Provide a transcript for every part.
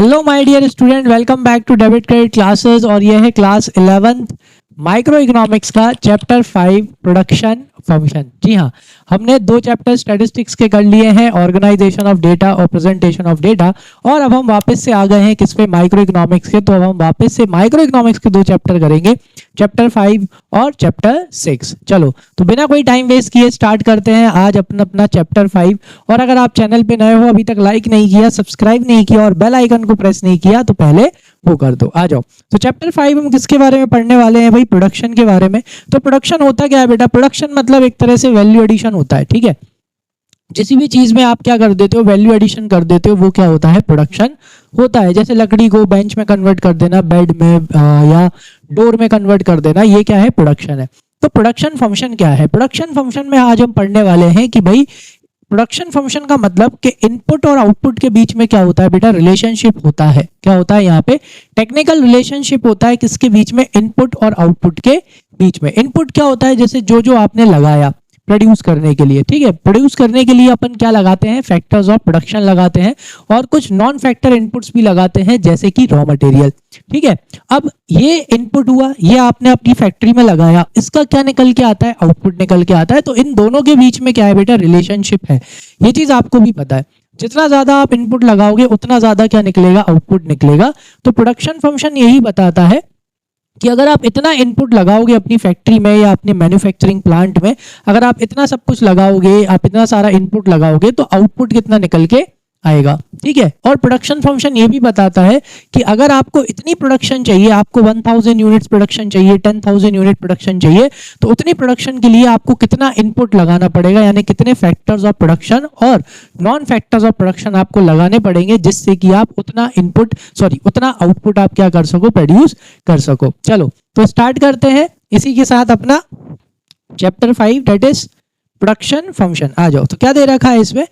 Hello my dear student, welcome back to debit credit classes. और यह है class 11th micro economics का chapter 5 production function. जी हाँ, हमने दो चैप्टर स्टैटिस्टिक्स के कर लिए हैं, ऑर्गेनाइजेशन ऑफ डेटा और प्रेजेंटेशन ऑफ डेटा। और अब हम वापस से आ गए हैं किस पे, माइक्रो इकोनॉमिक्स के। तो अब हम वापस से माइक्रो इकोनॉमिक्स के दो चैप्टर करेंगे, चैप्टर 5 और चैप्टर 6। चलो तो बिना कोई टाइम वेस्ट किए स्टार्ट करते हैं आज अपना चैप्टर 5। और अगर आप चैनल पे नए हो, अभी तक लाइक नहीं किया, सब्सक्राइब नहीं किया और बेल आइकन को प्रेस नहीं किया तो पहले वो कर दो। आ जाओ। तो चैप्टर 5 हम किसके बारे में पढ़ने वाले हैं भाई? प्रोडक्शन के बारे में। तो प्रोडक्शन होता क्या है बेटा? प्रोडक्शन मतलब एक तरह से वैल्यू एडिशन होता है। ठीक है, जिस भी चीज में आप क्या कर देते हो, वैल्यू एडिशन कर देते हो, वो क्या होता है? प्रोडक्शन होता है। जैसे लकड़ी को बेंच में कन्वर्ट कर देना, बेड में या डोर में कन्वर्ट कर देना, ये क्या है? प्रोडक्शन है। तो प्रोडक्शन फंक्शन क्या है? प्रोडक्शन फंक्शन में आज हम पढ़ने वाले हैं कि भाई प्रोडक्शन फंक्शन का मतलब कि इनपुट और आउटपुट के बीच में क्या होता है बेटा? रिलेशनशिप होता है। क्या होता है यहाँ पे? टेक्निकल रिलेशनशिप होता है। किसके बीच में? इनपुट और आउटपुट के बीच में। इनपुट क्या होता है? जैसे जो जो आपने लगाया प्रोड्यूस करने के लिए। ठीक है, प्रोड्यूस करने के लिए अपन क्या लगाते हैं? फैक्टर्स ऑफ प्रोडक्शन लगाते हैं और कुछ नॉन फैक्टर इनपुट्स भी लगाते हैं, जैसे कि रॉ मटेरियल। ठीक है, अब ये इनपुट हुआ, ये आपने अपनी फैक्ट्री में लगाया, इसका क्या निकल के आता है? आउटपुट निकल के आता है। तो इन दोनों के बीच में क्या है बेटा? रिलेशनशिप है। ये चीज आपको भी पता है। जितना ज्यादा आप इनपुट लगाओगे उतना ज्यादा क्या निकलेगा? आउटपुट निकलेगा। तो प्रोडक्शन फंक्शन यही बताता है कि अगर आप इतना इनपुट लगाओगे अपनी फैक्ट्री में या अपने मैन्युफैक्चरिंग प्लांट में, अगर आप इतना सब कुछ लगाओगे, आप इतना सारा इनपुट लगाओगे, तो आउटपुट कितना निकल के आएगा। ठीक है, और प्रोडक्शन फंक्शन ये भी बताता है कि अगर आपको इतनी प्रोडक्शन चाहिए, आपको 1000 यूनिट्स प्रोडक्शन चाहिए, 10,000 यूनिट प्रोडक्शन चाहिए, तो उतनी प्रोडक्शन के लिए आपको कितना इनपुट लगाना पड़ेगा, यानी कितने फैक्टर्स ऑफ प्रोडक्शन और नॉन फैक्टर्स ऑफ प्रोडक्शन आपको लगाने पड़ेंगे, जिससे कि आप उतना उतना आउटपुट आप क्या कर सको? प्रोड्यूस कर सको। चलो तो स्टार्ट करते हैं इसी के साथ अपना chapter 5, that is production function. आ जाओ। तो क्या दे रखा है इसमें?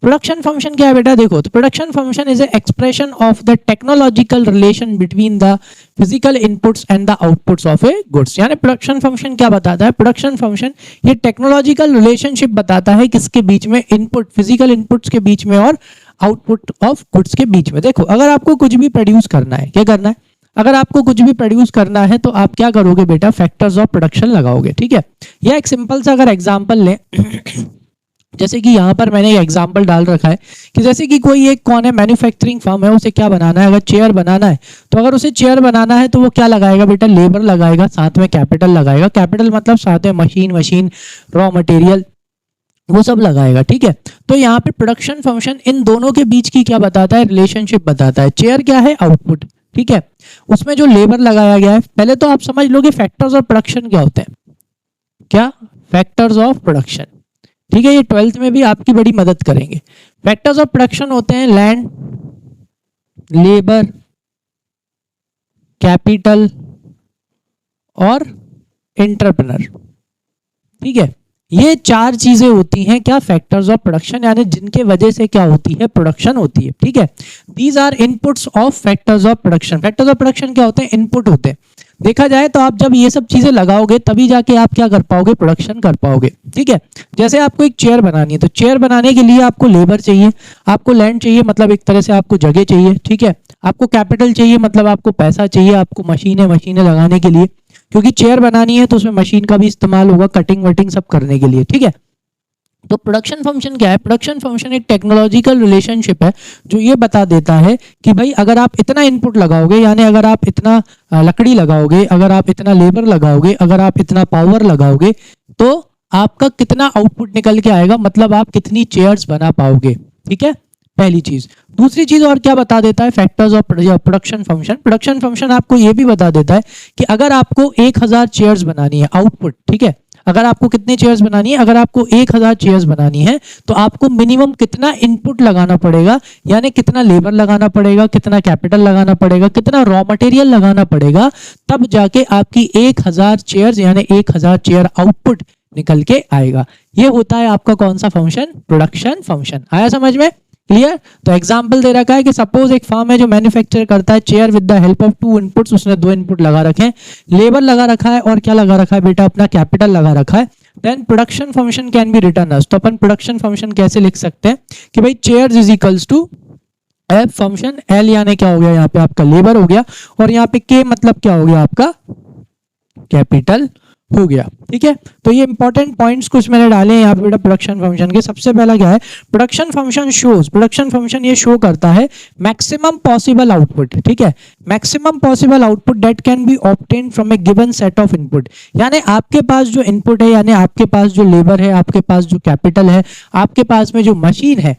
प्रोडक्शन फंक्शन क्या है बेटा? देखो, तो production function is A expression of the technological relation between the physical inputs and the outputs of A goods. यानी प्रोडक्शन फंक्शन क्या बताता है? प्रोडक्शन फंक्शन ये टेक्नोलॉजिकल रिलेशनशिप बताता है किसके बीच में? इनपुट, फिजिकल इनपुट्स के बीच में और आउटपुट ऑफ गुड्स के बीच में। देखो, अगर आपको कुछ भी प्रोड्यूस करना है, क्या करना है? अगर आपको कुछ भी प्रोड्यूस करना है तो आप क्या करोगे बेटा? फैक्टर्स ऑफ प्रोडक्शन लगाओगे। ठीक है, या एक सिंपल सा अगर एग्जांपल लें जैसे कि यहाँ पर मैंने एग्जाम्पल डाल रखा है कि जैसे कि कोई एक कौन है, मैन्युफैक्चरिंग फर्म है, उसे क्या बनाना है? अगर चेयर बनाना है, तो अगर उसे चेयर बनाना है तो वो क्या लगाएगा बेटा? लेबर लगाएगा, साथ में कैपिटल लगाएगा। कैपिटल मतलब साथ में मशीन, रॉ मटेरियल, वो सब लगाएगा। ठीक है, तो यहाँ पे प्रोडक्शन फंक्शन इन दोनों के बीच की क्या बताता है? रिलेशनशिप बताता है। चेयर क्या है? आउटपुट। ठीक है, उसमें जो लेबर लगाया गया है, पहले तो आप समझ लोगे फैक्टर्स ऑफ प्रोडक्शन क्या होते हैं। क्या? Factors of production. ठीक है, ये 12th में भी आपकी बड़ी मदद करेंगे। फैक्टर्स ऑफ प्रोडक्शन होते हैं लैंड, लेबर, कैपिटल और एंटरप्रेन्योर। ठीक है, ये चार चीजें होती हैं क्या? फैक्टर्स ऑफ प्रोडक्शन, यानी जिनके वजह से क्या होती है? प्रोडक्शन होती है। ठीक है, these are inputs of factors of production. Factors of production क्या होते हैं? इनपुट होते हैं। देखा जाए तो आप जब ये सब चीजें लगाओगे तभी जाके आप क्या कर पाओगे? प्रोडक्शन कर पाओगे। ठीक है, जैसे आपको एक चेयर बनानी है, तो चेयर बनाने के लिए आपको लेबर चाहिए, आपको लैंड चाहिए, मतलब एक तरह से आपको जगह चाहिए। ठीक है, आपको कैपिटल चाहिए, मतलब आपको पैसा चाहिए, आपको मशीनें लगाने के लिए, क्योंकि चेयर बनानी है तो उसमें मशीन का भी इस्तेमाल होगा, कटिंग वटिंग सब करने के लिए। ठीक है, तो प्रोडक्शन फंक्शन क्या है? प्रोडक्शन फंक्शन एक टेक्नोलॉजिकल रिलेशनशिप है जो ये बता देता है कि भाई अगर आप इतना इनपुट लगाओगे, यानी अगर आप इतना लकड़ी लगाओगे, अगर आप इतना लेबर लगाओगे, अगर आप इतना पावर लगाओगे, तो आपका कितना आउटपुट निकल के आएगा, मतलब आप कितनी चेयर्स बना पाओगे। ठीक है, पहली चीज। दूसरी चीज और क्या बता देता है factors of production function? Production function आपको ये भी बता देता है कि अगर आपको 1000 चेयर्स बनानी है, आउटपुट, ठीक है, अगर आपको कितनी चेयर्स बनानी है? अगर आपको 1000 चेयर्स बनानी है तो आपको मिनिमम कितना इनपुट लगाना पड़ेगा, यानी कितना लेबर लगाना पड़ेगा, कितना कैपिटल लगाना पड़ेगा, कितना रॉ मटेरियल लगाना पड़ेगा, तब जाके आपकी 1000 चेयर्स यानी 1000 चेयर आउटपुट निकल के आएगा। ये होता है आपका कौन सा फंक्शन? Production function. आया समझ में? क्लियर? तो एग्जांपल दे रखा है कि सपोज एक फर्म है जो मैन्युफैक्चर करता है chair with the help of 2 inputs. उसने 2 इनपुट लगा रखे हैं, लेबर लगा रखा है और क्या लगा रखा है बेटा? अपना कैपिटल लगा रखा है। Then production function can be written as. तो अपन प्रोडक्शन फंक्शन कैसे लिख सकते हैं कि भाई chairs is equals to F function, L यानी क्या हो गया यहाँ पे आपका लेबर हो गया, और यहाँ पे के मतलब क्या हो गया आपका कैपिटल हो गया। ठीक है, तो ये इंपॉर्टेंट पॉइंट्स कुछ मैंने डाले हैं यहाँ पे बेटा प्रोडक्शन फंक्शन के। सबसे पहला क्या है, production function shows, production function ये शो करता है मैक्सिमम पॉसिबल आउटपुट। ठीक है, maximum possible output that can be obtained from A given set of input. यानी आपके पास जो इनपुट है, यानी आपके पास जो लेबर है, आपके पास जो कैपिटल है, आपके पास में जो मशीन है,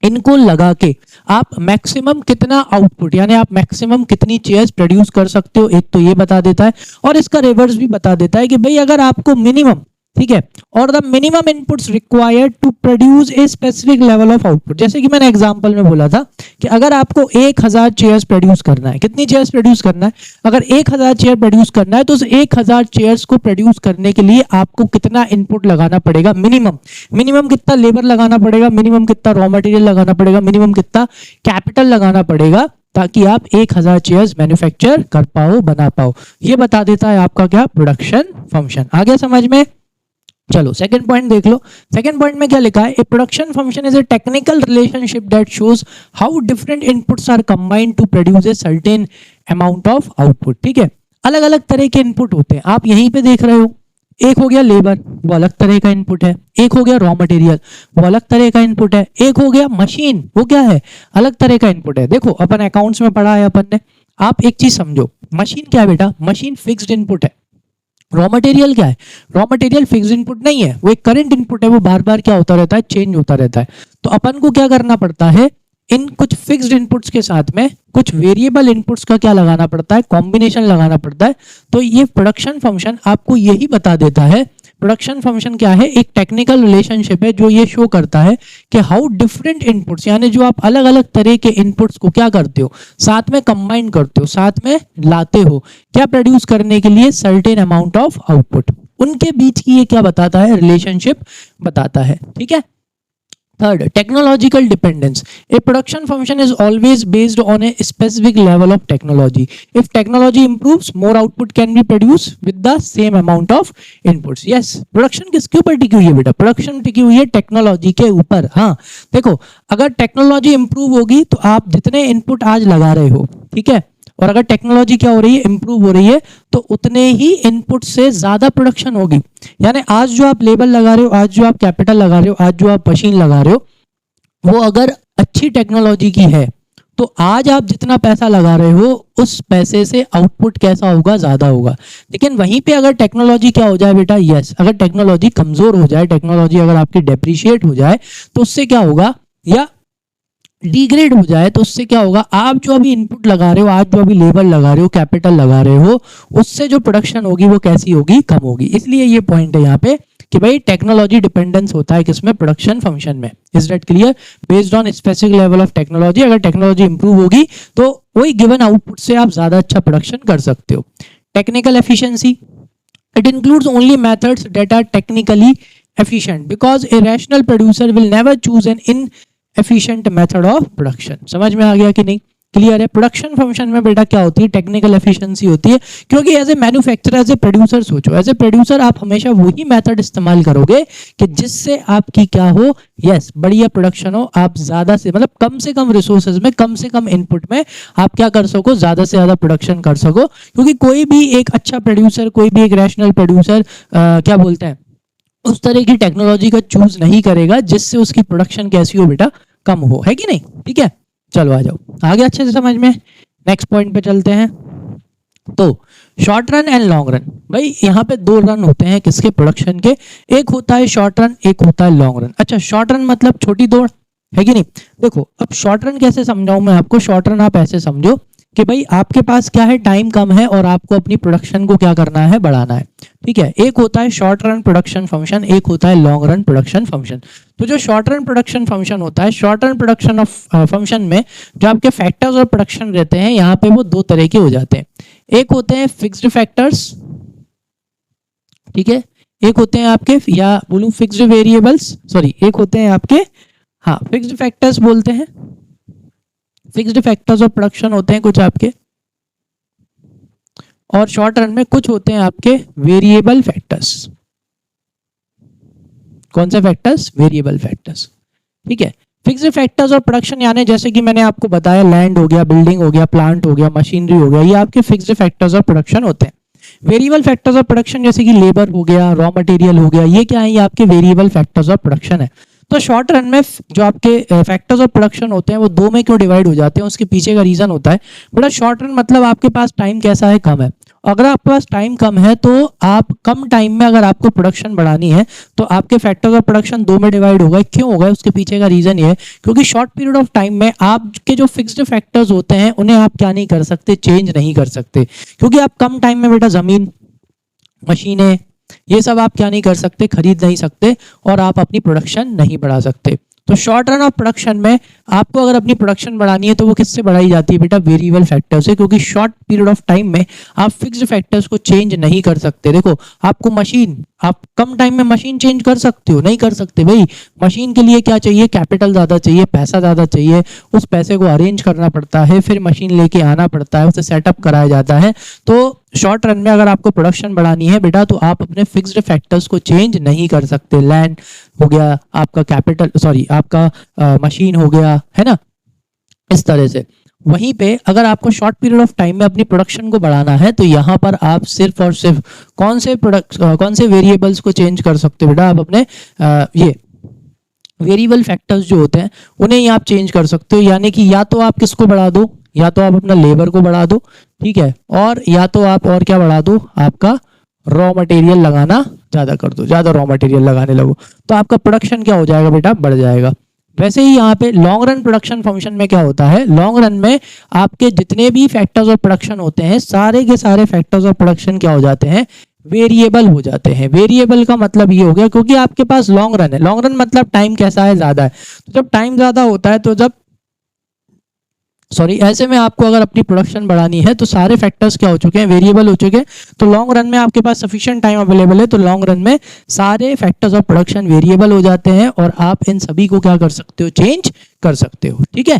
इनको लगा के आप मैक्सिमम कितना आउटपुट, यानी आप मैक्सिमम कितनी चेयर्स प्रोड्यूस कर सकते हो, एक तो ये बता देता है, और इसका रिवर्स भी बता देता है कि भाई अगर आपको मिनिमम, ठीक है, और the minimum inputs required to produce a specific level of output. जैसे कि मैंने एग्जांपल में बोला था कि अगर आपको 1000 चेयर्स प्रोड्यूस करना है, कितनी चेयर्स प्रोड्यूस करना है, अगर 1000 चेयर प्रोड्यूस करना है तो उस 1000 चेयर्स को प्रोड्यूस करने के लिए आपको कितना इनपुट लगाना पड़ेगा, मिनिमम, मिनिमम कितना लेबर लगाना पड़ेगा, मिनिमम कितना रॉ मटेरियल लगाना पड़ेगा, मिनिमम कितना कैपिटल लगाना पड़ेगा, ताकि आप 1000 चेयर्स मैन्युफैक्चर कर पाओ, बना पाओ। ये बता देता है आपका क्या, प्रोडक्शन फंक्शन। आ गया समझ में? चलो सेकंड पॉइंट देख लो। सेकंड पॉइंट में क्या लिखा है, a production function is a technical relationship that shows how different inputs are combined to produce a certain amount of output. ठीक है, अलग अलग तरह के इनपुट होते हैं, आप यहीं पे देख रहे हो। एक हो गया लेबर, वो अलग तरह का इनपुट है, एक हो गया रॉ मटेरियल, वो अलग तरह का इनपुट है, एक हो गया मशीन, वो क्या है, अलग तरह का इनपुट है। देखो अपन अकाउंट्स में पढ़ा है अपन ने, आप एक चीज समझो, मशीन क्या है बेटा, मशीन फिक्स्ड इनपुट है। रॉ मटेरियल क्या है, रॉ मटेरियल फिक्स्ड इनपुट नहीं है, वो एक करंट इनपुट है, वो बार बार क्या होता रहता है, चेंज होता रहता है। तो अपन को क्या करना पड़ता है, इन कुछ फिक्स्ड इनपुट्स के साथ में कुछ वेरिएबल इनपुट्स का क्या लगाना पड़ता है, कॉम्बिनेशन लगाना पड़ता है। तो ये प्रोडक्शन फंक्शन आपको यही बता देता है। प्रोडक्शन फंक्शन क्या है, एक टेक्निकल रिलेशनशिप है जो ये शो करता है कि हाउ डिफरेंट इनपुट्स, यानी जो आप अलग अलग तरह के इनपुट्स को क्या करते हो, साथ में कंबाइन करते हो, साथ में लाते हो, क्या प्रोड्यूस करने के लिए, सर्टेन अमाउंट ऑफ आउटपुट, उनके बीच की ये क्या बताता है, रिलेशनशिप बताता है। ठीक है, third, technological dependence. A production function is always based on A specific level of technology. If technology improves, more output can B produce with the same amount of inputs. Yes, production किसके ऊपर टिकी हुई है बेटा, production टिकी हुई है technology के ऊपर। हाँ देखो, अगर टेक्नोलॉजी इंप्रूव होगी तो आप जितने इनपुट आज लगा रहे हो, ठीक है, और अगर टेक्नोलॉजी क्या हो रही है, इंप्रूव हो रही है, तो उतने ही इनपुट से ज्यादा प्रोडक्शन होगी। यानी आज जो आप लेबर लगा रहे हो, आज जो आप कैपिटल लगा रहे हो, आज जो आप मशीन लगा रहे हो, वो अगर अच्छी टेक्नोलॉजी की है तो आज आप जितना पैसा लगा रहे हो उस पैसे से आउटपुट कैसा होगा, ज्यादा होगा। लेकिन वहीं पे अगर टेक्नोलॉजी क्या हो जाए बेटा, यस, अगर टेक्नोलॉजी कमजोर हो जाए, टेक्नोलॉजी अगर आपकी डेप्रिशिएट हो जाए, तो उससे क्या होगा, या डिग्रेड हो जाए, तो उससे क्या होगा, आप जो अभी इनपुट लगा रहे हो, आज जो अभी लेबर लगा रहे हो, कैपिटल लगा रहे हो, उससे जो प्रोडक्शन होगी वो कैसी होगी, कम होगी। इसलिए ये पॉइंट है यहाँ पे कि भाई टेक्नोलॉजी डिपेंडेंस होता है किसमें, प्रोडक्शन फंक्शन में। Is that clear? Based on specific level of technology, अगर टेक्नोलॉजी इंप्रूव होगी तो वही गिवन आउटपुट से आप ज्यादा अच्छा प्रोडक्शन कर सकते हो। Technical efficiency, it includes only methods that are technically efficient because a rational producer will never choose an inefficient method of production। समझ में आ गया कि नहीं? क्लियर है? प्रोडक्शन फंक्शन में बेटा क्या होती है, टेक्निकल एफिशिएंसी होती है, क्योंकि as a manufacturer, as a producer सोचो, एज ए प्रोड्यूसर आप हमेशा वही मेथड इस्तेमाल करोगे कि जिससे आपकी क्या हो, यस, बढ़िया प्रोडक्शन हो, आप ज्यादा से मतलब कम से कम रिसोर्सेज में, कम से कम इनपुट में आप क्या कर सको, ज्यादा से ज्यादा प्रोडक्शन कर सको। क्योंकि कोई भी एक अच्छा प्रोड्यूसर, कोई भी एक रैशनल प्रोड्यूसर क्या बोलते हैं, उस तरह की टेक्नोलॉजी का चूज नहीं करेगा जिससे उसकी प्रोडक्शन कैसी हो बेटा, कम हो, है कि नहीं? ठीक है, चलो आ जाओ आगे अच्छे से समझ में। नेक्स्ट पॉइंट पे चलते हैं। तो short run and long run, भाई यहाँ पे दो रन होते हैं किसके, प्रोडक्शन के। एक होता है शॉर्ट रन, एक होता है लॉन्ग रन। अच्छा, शॉर्ट रन मतलब छोटी दौड़, है कि नहीं? देखो अब शॉर्ट रन कैसे समझाऊं मैं आपको। शॉर्ट रन आप ऐसे समझो कि भाई आपके पास क्या है, टाइम कम है और आपको अपनी प्रोडक्शन को क्या करना है, बढ़ाना है। ठीक है, एक होता है शॉर्ट रन प्रोडक्शन फंक्शन, एक होता है लॉन्ग रन प्रोडक्शन फंक्शन। तो जो शॉर्ट रन प्रोडक्शन फंक्शन होता है, शॉर्ट रन प्रोडक्शन फंक्शन में जो आपके फैक्टर्स और प्रोडक्शन रहते हैं, यहाँ पे वो दो तरह के हो जाते हैं। एक होते हैं फिक्स्ड फैक्टर्स, ठीक है, एक होते हैं आपके, या बोलूं फिक्स्ड वेरिएबल्स, सॉरी, एक होते हैं आपके, हाँ, फिक्स्ड फैक्टर्स बोलते हैं। फिक्स्ड फैक्टर्स ऑफ प्रोडक्शन होते हैं कुछ आपके, और शॉर्ट रन में कुछ होते हैं आपके वेरिएबल फैक्टर्स। कौन से फैक्टर्स? Variable factors. ठीक है, फिक्स्ड फैक्टर्स और प्रोडक्शन यानी जैसे कि मैंने आपको बताया लैंड हो गया, बिल्डिंग हो गया, प्लांट हो गया, मशीनरी हो गया, ये आपके फिक्स्ड फैक्टर्स और प्रोडक्शन होते हैं। वेरिएबल फैक्टर्स ऑफ प्रोडक्शन जैसे कि लेबर हो गया, रॉ मटेरियल हो गया, ये क्या है, ये आपके वेरिएबल फैक्टर्स ऑफ प्रोडक्शन है। तो शॉर्ट रन में जो आपके फैक्टर्स ऑफ प्रोडक्शन होते हैं वो दो में क्यों डिवाइड हो जाते हैं, उसके पीछे का रीजन होता है बड़ा शॉर्ट रन मतलब आपके पास टाइम कैसा है, कम है। अगर आपके पास टाइम कम है तो आप कम टाइम में अगर आपको प्रोडक्शन बढ़ानी है तो आपके फैक्टर्स ऑफ प्रोडक्शन दो में डिवाइड होगा। क्यों होगा, उसके पीछे का रीजन ये है क्योंकि शॉर्ट पीरियड ऑफ टाइम में आपके जो फिक्स्ड फैक्टर्स होते हैं उन्हें आप क्या नहीं कर सकते, चेंज नहीं कर सकते। क्योंकि आप कम टाइम में बेटा जमीन, मशीनें, ये सब आप क्या नहीं कर सकते, खरीद नहीं सकते और आप अपनी प्रोडक्शन नहीं बढ़ा सकते। तो शॉर्ट रन ऑफ प्रोडक्शन में आपको अगर अपनी प्रोडक्शन बढ़ानी है तो वो किससे बढ़ाई जाती है बेटा, वेरिएबल फैक्टर से। क्योंकि शॉर्ट पीरियड ऑफ टाइम में आप फिक्स्ड फैक्टर्स को चेंज नहीं कर सकते। देखो आपको मशीन, आप कम टाइम में मशीन चेंज कर सकते हो, नहीं कर सकते भाई। मशीन के लिए क्या चाहिए, कैपिटल ज़्यादा चाहिए, पैसा ज़्यादा चाहिए, उस पैसे को अरेंज करना पड़ता है, फिर मशीन लेके आना पड़ता है, उसे सेटअप कराया जाता है। तो शॉर्ट रन में अगर आपको प्रोडक्शन बढ़ानी है बेटा तो आप अपने फिक्स्ड फैक्टर्स को चेंज नहीं कर सकते। लैंड हो गया आपका, कैपिटल सॉरी आपका मशीन हो गया, है ना, इस तरह से। वहीं पे अगर आपको शॉर्ट पीरियड ऑफ टाइम में अपनी प्रोडक्शन को बढ़ाना है तो यहाँ पर आप सिर्फ और सिर्फ कौन से वेरिएबल्स को चेंज कर सकते हो बेटा, आप अपने ये वेरिएबल फैक्टर्स जो होते हैं उन्हें ही आप चेंज कर सकते हो। यानी कि या तो आप किसको बढ़ा दो, या तो आप अपना लेबर को बढ़ा दो, ठीक है, और या तो आप और क्या बढ़ा दो, आपका रॉ मटेरियल लगाना ज़्यादा कर दो, ज़्यादा रॉ मटेरियल लगाने लगो, तो आपका प्रोडक्शन क्या हो जाएगा बेटा, बढ़ जाएगा। वैसे ही यहाँ पे लॉन्ग रन प्रोडक्शन फंक्शन में क्या होता है, लॉन्ग रन में आपके जितने भी फैक्टर्स ऑफ प्रोडक्शन होते हैं सारे के सारे फैक्टर्स ऑफ प्रोडक्शन क्या हो जाते हैं, वेरिएबल हो जाते हैं। वेरिएबल का मतलब ये हो गया क्योंकि आपके पास लॉन्ग रन है, लॉन्ग रन मतलब टाइम कैसा है, ज्यादा है। तो जब टाइम ज्यादा होता है तो जब ऐसे में आपको अगर अपनी प्रोडक्शन बढ़ानी है तो सारे फैक्टर्स क्या हो चुके हैं, वेरिएबल हो चुके हैं। तो लॉन्ग रन में आपके पास सफिशिएंट टाइम अवेलेबल है तो लॉन्ग रन में सारे फैक्टर्स ऑफ प्रोडक्शन वेरिएबल हो जाते हैं और आप इन सभी को क्या कर सकते हो, चेंज कर सकते हो, ठीक है,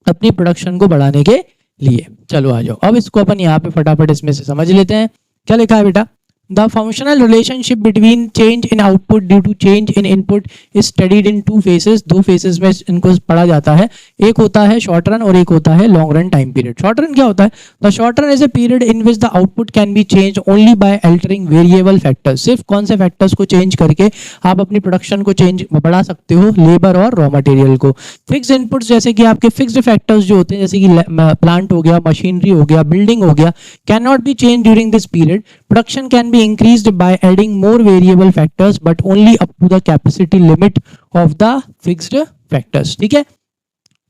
अपनी प्रोडक्शन को बढ़ाने के लिए। चलो आ जाओ, अब इसको अपन यहाँ पे फटाफट इसमें से समझ लेते हैं। क्या लिखा है बेटा, The functional relationship between change in output due to change in input is studied in two phases। दो phases में इनको पढ़ा जाता है, एक होता है शॉर्ट रन और एक होता है long run time period. Short run क्या होता है, the short run is a period in which the output can be change only by altering variable factors. सिर्फ कौन से फैक्टर्स को चेंज करके आप अपनी प्रोडक्शन को चेंज बढ़ा सकते हो, लेबर और रॉ मटेरियल को। फिक्स इनपुट्स जैसे कि आपके फिक्स्ड फैक्टर्स जो होते हैं जैसे कि प्लांट हो गया, मशीनरी हो गया, बिल्डिंग हो गया, can not B change during this period. Production can B increased by adding more variable factors but only up to the capacity limit of the fixed factors। ठीक है,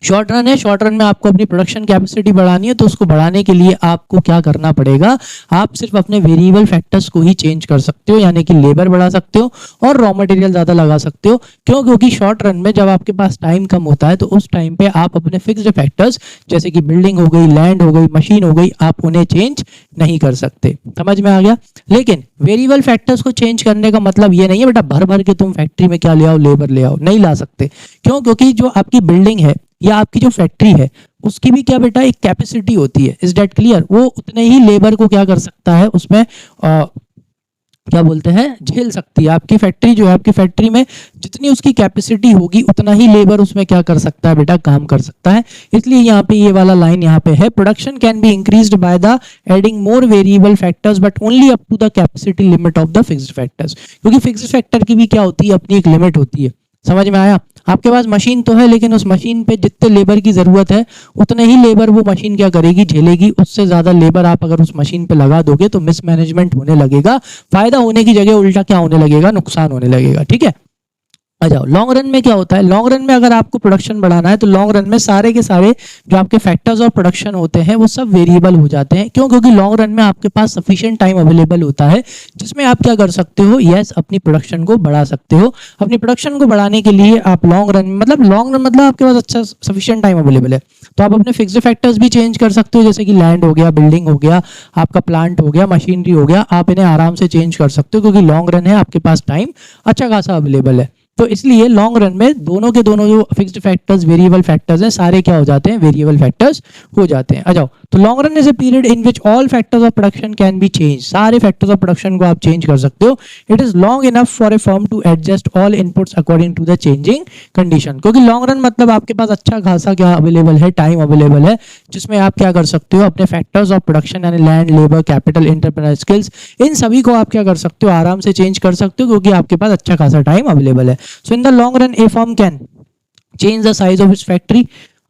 शॉर्ट रन है, short run में आपको अपनी production capacity बढ़ानी है तो उसको बढ़ाने के लिए आपको क्या करना पड़ेगा, आप सिर्फ अपने वेरिएबल फैक्टर्स को ही चेंज कर सकते हो, यानी कि लेबर बढ़ा सकते हो और रॉ मटेरियल ज्यादा लगा सकते हो। क्यों, क्योंकि शॉर्ट रन में जब आपके पास टाइम कम होता है तो उस टाइम पे आप अपने फिक्स्ड फैक्टर्स जैसे कि बिल्डिंग हो गई, लैंड हो गई, मशीन हो गई, आप उन्हें चेंज नहीं कर सकते। समझ में आ गया। लेकिन वेरिएबल फैक्टर्स को चेंज करने का मतलब ये नहीं है बेटा भर भर के तुम फैक्ट्री में क्या ले आओ, लेबर ले आओ, नहीं ला सकते। क्यों, क्योंकि जो आपकी बिल्डिंग है या आपकी जो फैक्ट्री है उसकी भी क्या बेटा एक कैपेसिटी होती है, इज दैट क्लियर। वो उतने ही लेबर को क्या कर सकता है, उसमें क्या बोलते हैं, झेल सकती है। आपकी फैक्ट्री जो है, आपकी फैक्ट्री में जितनी उसकी कैपेसिटी होगी उतना ही लेबर उसमें क्या कर सकता है बेटा, काम कर सकता है। इसलिए यहाँ पे ये वाला लाइन यहाँ पे है, production can be increased by the adding more variable factors but only up to the capacity limit of the fixed factors. क्योंकि फिक्स्ड फैक्टर की भी क्या होती है, अपनी एक लिमिट होती है। समझ में आया। आपके पास मशीन तो है लेकिन उस मशीन पे जितने लेबर की जरूरत है उतने ही लेबर वो मशीन क्या करेगी, झेलेगी। उससे ज्यादा लेबर आप अगर उस मशीन पे लगा दोगे तो मिसमैनेजमेंट होने लगेगा, फायदा होने की जगह उल्टा क्या होने लगेगा, नुकसान होने लगेगा। ठीक है, आ जाओ। लॉन्ग रन में क्या होता है, लॉन्ग रन में अगर आपको प्रोडक्शन बढ़ाना है तो लॉन्ग रन में सारे के सारे जो आपके फैक्टर्स ऑफ प्रोडक्शन होते हैं वो सब वेरिएबल हो जाते हैं। क्यों, क्योंकि लॉन्ग रन में आपके पास सफिशिएंट टाइम अवेलेबल होता है जिसमें आप क्या कर सकते हो, यस, अपनी प्रोडक्शन को बढ़ा सकते हो। अपनी प्रोडक्शन को बढ़ाने के लिए आप लॉन्ग रन मतलब आपके पास अच्छा सफिशिएंट टाइम अवेलेबल है तो आप अपने फिक्स्ड फैक्टर्स भी चेंज कर सकते हो, जैसे कि लैंड हो गया, बिल्डिंग हो गया, आपका प्लांट हो गया, मशीनरी हो गया, आप इन्हें आराम से चेंज कर सकते हो क्योंकि लॉन्ग रन है, आपके पास टाइम अच्छा खासा अवेलेबल है। तो इसलिए लॉन्ग रन में दोनों के दोनों जो फिक्स्ड फैक्टर्स वेरिएबल फैक्टर्स हैं सारे क्या हो जाते हैं, वेरिएबल फैक्टर्स हो जाते हैं। आ जाओ, तो long run is a period in which all factors of production can be change, सारे फैक्टर्स ऑफ प्रोडक्शन को आप चेंज कर सकते हो। It is long enough for a firm to adjust all inputs according to the changing condition, क्योंकि long run मतलब आपके पास अच्छा खासा क्या अवेलेबल है, टाइम अवेलेबल है, जिसमें आप क्या कर सकते हो, अपने फैक्टर्स ऑफ प्रोडक्शन यानी land, labour, capital, entrepreneur skills, इन सभी को आप क्या कर सकते हो, आराम से चेंज कर सकते हो, क्योंकि आपके पास अच्छा खासा टाइम अवेलेबल है। So in the long run a firm can change the size of its factory,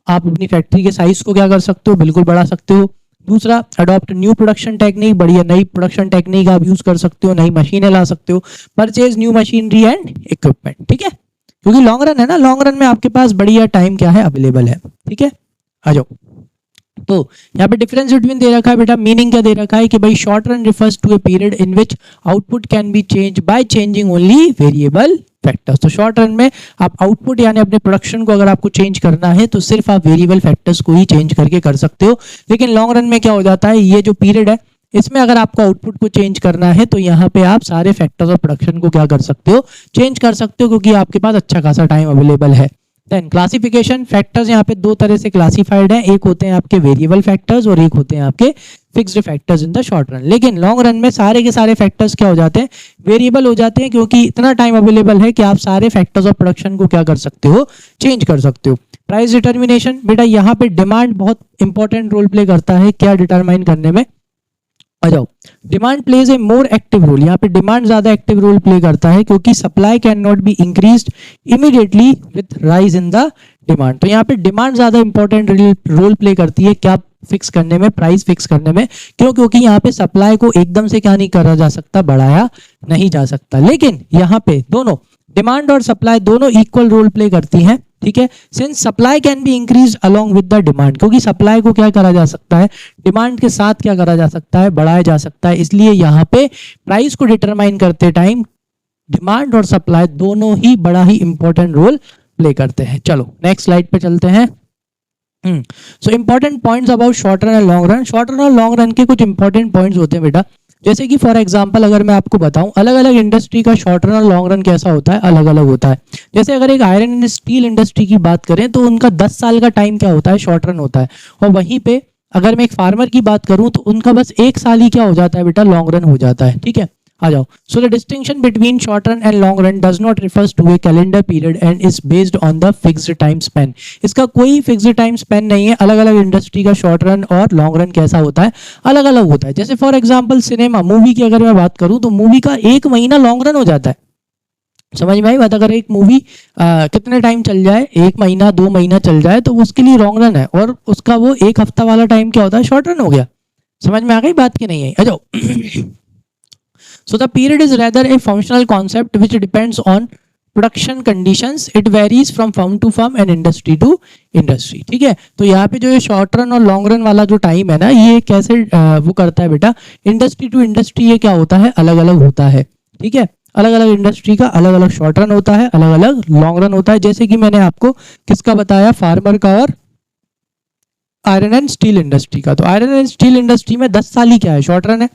आप अपनी फैक्ट्री के साइज को क्या कर सकते हो, बिल्कुल बढ़ा सकते हो। दूसरा, अडॉप्ट न्यू प्रोडक्शन टेक्निक, बढ़िया नई प्रोडक्शन टेक्निक आप यूज कर सकते हो, नई मशीनें ला सकते हो। Purchase new machinery and equipment, ठीक है, क्योंकि लॉन्ग रन है ना, लॉन्ग रन में आपके पास बढ़िया टाइम क्या है, अवेलेबल है, ठीक है। आ जाओ, तो यहाँ पे डिफरेंस बिटवीन दे रखा है बेटा, मीनिंग क्या दे रखा है कि भाई short run refers to a period in which output can be change by changing only variable factors. तो शॉर्ट रन में आप आउटपुट यानी अपने प्रोडक्शन को अगर आपको चेंज करना है तो सिर्फ आप वेरिएबल फैक्टर्स को ही चेंज करके कर सकते हो। लेकिन लॉन्ग रन में क्या हो जाता है, ये जो पीरियड है इसमें अगर आपको आउटपुट को चेंज करना है तो यहाँ पे आप सारे फैक्टर्स ऑफ प्रोडक्शन को क्या कर सकते हो, चेंज कर सकते हो, क्योंकि आपके पास अच्छा खासा टाइम अवेलेबल है। देन क्लासिफिकेशन, फैक्टर्स यहाँ पे दो तरह से क्लासिफाइड हैं, एक होते हैं आपके वेरिएबल फैक्टर्स और एक होते हैं आपके fixed factors in the short run. लेकिन लॉन्ग रन में सारे के सारे फैक्टर्स क्या हो जाते हैं, वेरिएबल हो जाते हैं, क्योंकि इतना टाइम अवेलेबल है कि आप सारे फैक्टर्स ऑफ प्रोडक्शन को क्या कर सकते हो, चेंज कर सकते हो। प्राइस डिटर्मिनेशन, बेटा यहाँ पे डिमांड बहुत इंपॉर्टेंट रोल प्ले करता है क्या डिटरमाइन करने में। आ जाओ, demand plays a more active role, यहाँ पे डिमांड ज्यादा एक्टिव रोल प्ले करता है, क्योंकि supply can not be increased immediately with rise in the demand. तो यहाँ पे डिमांड ज्यादा इंपॉर्टेंट रोल प्ले करती है क्या फिक्स करने में, प्राइस फिक्स करने में, क्यों, क्योंकि यहाँ पे सप्लाई को एकदम से क्या नहीं करा जा सकता, बढ़ाया नहीं जा सकता। लेकिन यहाँ पे दोनों डिमांड और सप्लाई दोनों इक्वल रोल प्ले करती हैं, ठीक है। Since supply can be increase along with the demand, क्योंकि सप्लाई को क्या करा जा सकता है, डिमांड के साथ क्या करा जा सकता है, बढ़ाया जा सकता है। इसलिए यहाँ पे प्राइस को डिटरमाइन करते टाइम डिमांड और सप्लाई दोनों ही बड़ा ही इंपॉर्टेंट रोल प्ले करते हैं। चलो नेक्स्ट स्लाइड पे चलते हैं। So important points about short run and long run. Short run और लॉन्ग रन के कुछ इंपॉर्टेंट पॉइंट्स होते हैं बेटा, जैसे कि फॉर एग्जांपल अगर मैं आपको बताऊं, अलग अलग इंडस्ट्री का शॉर्ट रन और लॉन्ग रन कैसा होता है, अलग अलग होता है। जैसे अगर एक आयरन एंड स्टील इंडस्ट्री की बात करें तो उनका 10 साल का टाइम क्या होता है, शॉर्ट रन होता है। और वहीं पे अगर मैं एक फार्मर की बात करूं तो उनका बस 1 साल ही क्या हो जाता है बेटा, लॉन्ग रन हो जाता है, ठीक है। आ जाओ, so the distinction between short run and long run does not refers to a calendar period and is based on the fixed time span. इसका कोई फिक्स्ड टाइम स्पेन नहीं है, अलग अलग इंडस्ट्री का शॉर्ट रन और लॉन्ग रन कैसा होता है, अलग अलग होता है। जैसे फॉर एग्जांपल सिनेमा, मूवी की अगर मैं बात करूं तो मूवी का 1 महीना लॉन्ग रन हो जाता है, समझ में आई बात। अगर एक मूवी कितने टाइम चल जाए, 1 महीना 2 महीना चल जाए तो उसके लिए लॉन्ग रन है, और उसका वो 1 हफ्ता वाला टाइम क्या होता है, शॉर्ट रन हो गया। समझ में आ गई बात की नहीं है। आ जाओ, so the period is rather a functional concept which depends on production conditions. It varies from firm to firm and industry to industry, ठीक है। तो यहाँ पे जो ये शॉर्ट रन और लॉन्ग रन वाला जो टाइम है ना, ये कैसे वो करता है बेटा, इंडस्ट्री टू इंडस्ट्री ये क्या होता है, अलग अलग होता है, ठीक है। अलग अलग इंडस्ट्री का अलग अलग शॉर्ट रन होता है, अलग अलग लॉन्ग रन होता है। जैसे कि मैंने आपको किसका बताया, फार्मर का और आयरन एंड स्टील इंडस्ट्री का। तो आयरन एंड स्टील इंडस्ट्री में 10 साल ही क्या है, शॉर्ट रन है,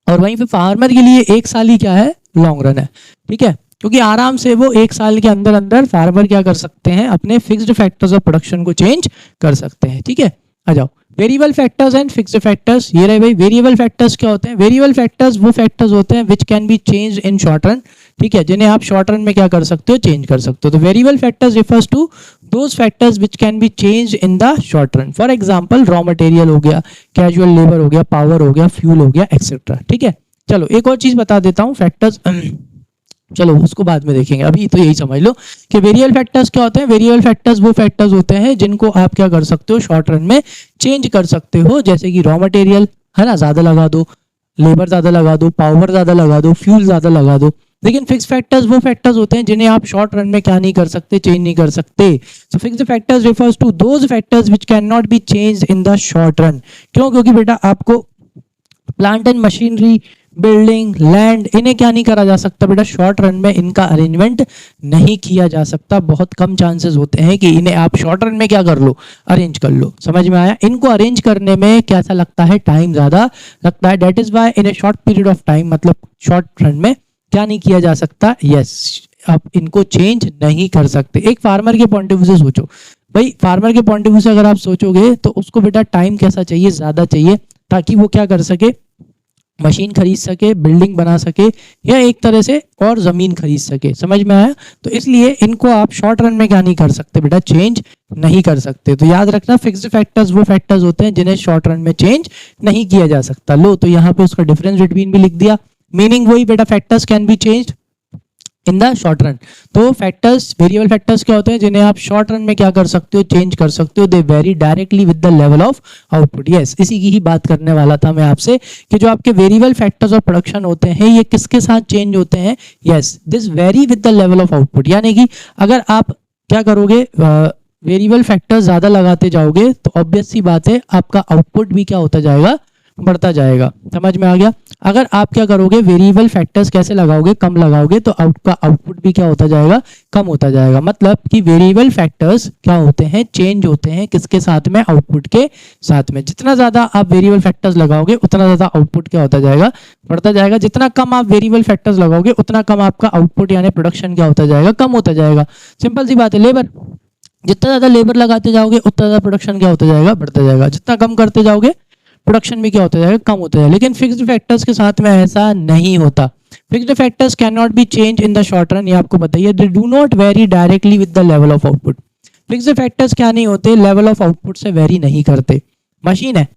और वहीं पे फार्मर के लिए 1 साल ही क्या है, लॉन्ग रन है, ठीक है। क्योंकि आराम से वो 1 साल के अंदर अंदर फार्मर क्या कर सकते हैं, अपने फिक्स्ड फैक्टर्स ऑफ प्रोडक्शन को चेंज कर सकते हैं, ठीक है। आ जाओ, variable factors and fixed factors. ये रहे भाई, वेरिएबल फैक्टर्स क्या होते हैं, वेरिएबल फैक्टर्स वो फैक्टर्स होते हैं विच can be change in short run, ठीक है, जिन्हें आप शॉर्ट रन में क्या कर सकते हो, चेंज कर सकते हो। तो variable factors refers to those factors which can be change in the short run. For example raw material हो गया, कैजुअल लेबर हो गया, पावर हो गया, फ्यूल हो गया, एक्सेट्रा, ठीक है। चलो एक और चीज बता देता हूँ, फैक्टर्स चलो उसको बाद में देखेंगे, अभी तो यही समझ लो कि वेरिएबल फैक्टर्स क्या होते हैं। वेरिएबल फैक्टर्स वो फैक्टर्स होते हैं जिनको आप क्या कर सकते हो, शॉर्ट रन में चेंज कर सकते हो। जैसे कि रॉ मटेरियल है ना, ज्यादा लगा दो, लेबर ज्यादा लगा दो, पावर ज्यादा लगा दो, फ्यूल ज्यादा लगा दो। लेकिन फिक्स फैक्टर्स वो फैक्टर्स होते हैं जिन्हें आप शॉर्ट रन में क्या नहीं कर सकते, चेंज नहीं कर सकते। So fixed factors refers to those factors which can not be changed in the short run. क्यों, क्योंकि बेटा आपको plant and machinery, building, land, इन्हें क्या नहीं करा जा सकता बेटा, शॉर्ट रन में इनका अरेंजमेंट नहीं किया जा सकता। बहुत कम चांसेस होते हैं कि इन्हें आप शॉर्ट रन में क्या कर लो, अरेंज कर लो। समझ में आया। इनको अरेंज करने में कैसा लगता है, टाइम ज्यादा लगता है। That is why in a short period of time, मतलब शॉर्ट रन में क्या नहीं किया जा सकता, यस आप इनको चेंज नहीं कर सकते। एक फार्मर के पॉइंट ऑफ व्यू से सोचो भाई, फार्मर के पॉइंट ऑफ व्यू से अगर आप सोचोगे तो उसको बेटा टाइम कैसा चाहिए, ज़्यादा चाहिए, ताकि वो क्या कर सके, मशीन खरीद सके, बिल्डिंग बना सके, या एक तरह से और ज़मीन खरीद सके। समझ में आया? तो इसलिए इनको आप शॉर्ट रन में क्या नहीं कर सकते बेटा, चेंज नहीं कर सकते। तो याद रखना, फिक्स्ड फैक्टर्स वो फैक्टर्स होते हैं जिन्हें शॉर्ट रन में चेंज नहीं किया जा सकता। लो, तो यहाँ पे उसका डिफरेंस बिटवीन भी लिख दिया। मीनिंग वही बेटा, factors can B changed in the short run. तो फैक्टर्स, वेरिएबल फैक्टर्स क्या होते हैं जिन्हें आप शॉर्ट रन में क्या कर सकते हो, चेंज कर सकते हो। They very directly with the level of output. Yes, इसी की ही बात करने वाला था मैं आपसे कि जो आपके वेरिएबल फैक्टर्स ऑफ प्रोडक्शन होते हैं ये किसके साथ चेंज होते हैं। Yes, this very with the level of output. यानी कि अगर आप क्या करोगे, वेरिएबल फैक्टर्स ज्यादा लगाते जाओगे तो ऑब्वियस सी बात है आपका आउटपुट भी क्या होता जाएगा, बढ़ता जाएगा। समझ में आ गया? अगर आप क्या करोगे, वेरिएबल फैक्टर्स कैसे लगाओगे, कम लगाओगे, तो आपका आउटपुट भी क्या होता जाएगा, कम होता जाएगा। मतलब कि वेरिएबल फैक्टर्स क्या होते हैं, चेंज होते हैं किसके साथ में, आउटपुट के साथ में। जितना ज्यादा आप वेरिएबल फैक्टर्स लगाओगे उतना ज्यादा आउटपुट क्या होता जाएगा, बढ़ता जाएगा। जितना कम आप वेरिएबल फैक्टर्स लगाओगे उतना कम आपका आउटपुट यानी प्रोडक्शन क्या होता जाएगा, कम होता जाएगा। सिंपल सी बात है। लेबर, जितना ज्यादा लेबर लगाते जाओगे उतना ज्यादा प्रोडक्शन क्या होता जाएगा, बढ़ता जाएगा। जितना कम करते जाओगे प्रोडक्शन भी क्या होता जाएगा, कम होता जाएगा। लेकिन फिक्स्ड फैक्टर्स के साथ में ऐसा नहीं होता। Fixed factors can not B change in the short run, ये आपको बताइए। They do not very directly with the level of output. Fixed factors क्या नहीं होते, लेवल ऑफ आउटपुट से वेरी नहीं करते। मशीन है,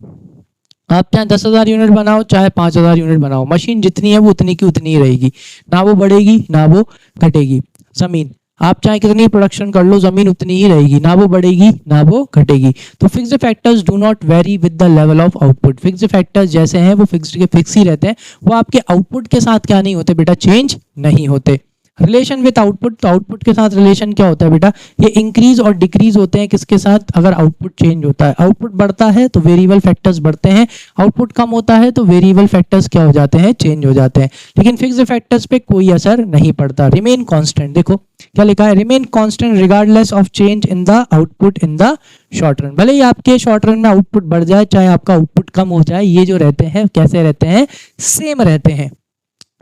आप चाहे 10,000 यूनिट बनाओ चाहे 5,000 यूनिट बनाओ, मशीन जितनी है वो उतनी की उतनी ही रहेगी, ना वो बढ़ेगी ना वो घटेगी। जमीन, आप चाहे कितनी प्रोडक्शन कर लो, जमीन उतनी ही रहेगी, ना वो बढ़ेगी ना वो घटेगी। तो fixed factors do not very with the level of output. Fixed factors जैसे हैं वो फिक्स्ड के फिक्स ही रहते हैं, वो आपके आउटपुट के साथ क्या नहीं होते बेटा, चेंज नहीं होते। रिलेशन विद आउटपुट, तो आउटपुट के साथ रिलेशन क्या होता है बेटा, ये इंक्रीज और डिक्रीज होते हैं किसके साथ, अगर आउटपुट चेंज होता है। आउटपुट बढ़ता है तो वेरिएबल फैक्टर्स बढ़ते हैं, आउटपुट कम होता है तो वेरिएबल फैक्टर्स क्या हो जाते हैं, चेंज हो जाते हैं। लेकिन फिक्स्ड फैक्टर्स पे कोई असर नहीं पड़ता। रिमेन कांस्टेंट, देखो क्या लिखा है, remain constant regardless of change in the output in the short run. भले ही आपके शॉर्ट रन में आउटपुट बढ़ जाए चाहे आपका आउटपुट कम हो जाए, ये जो रहते हैं कैसे रहते हैं, सेम रहते हैं।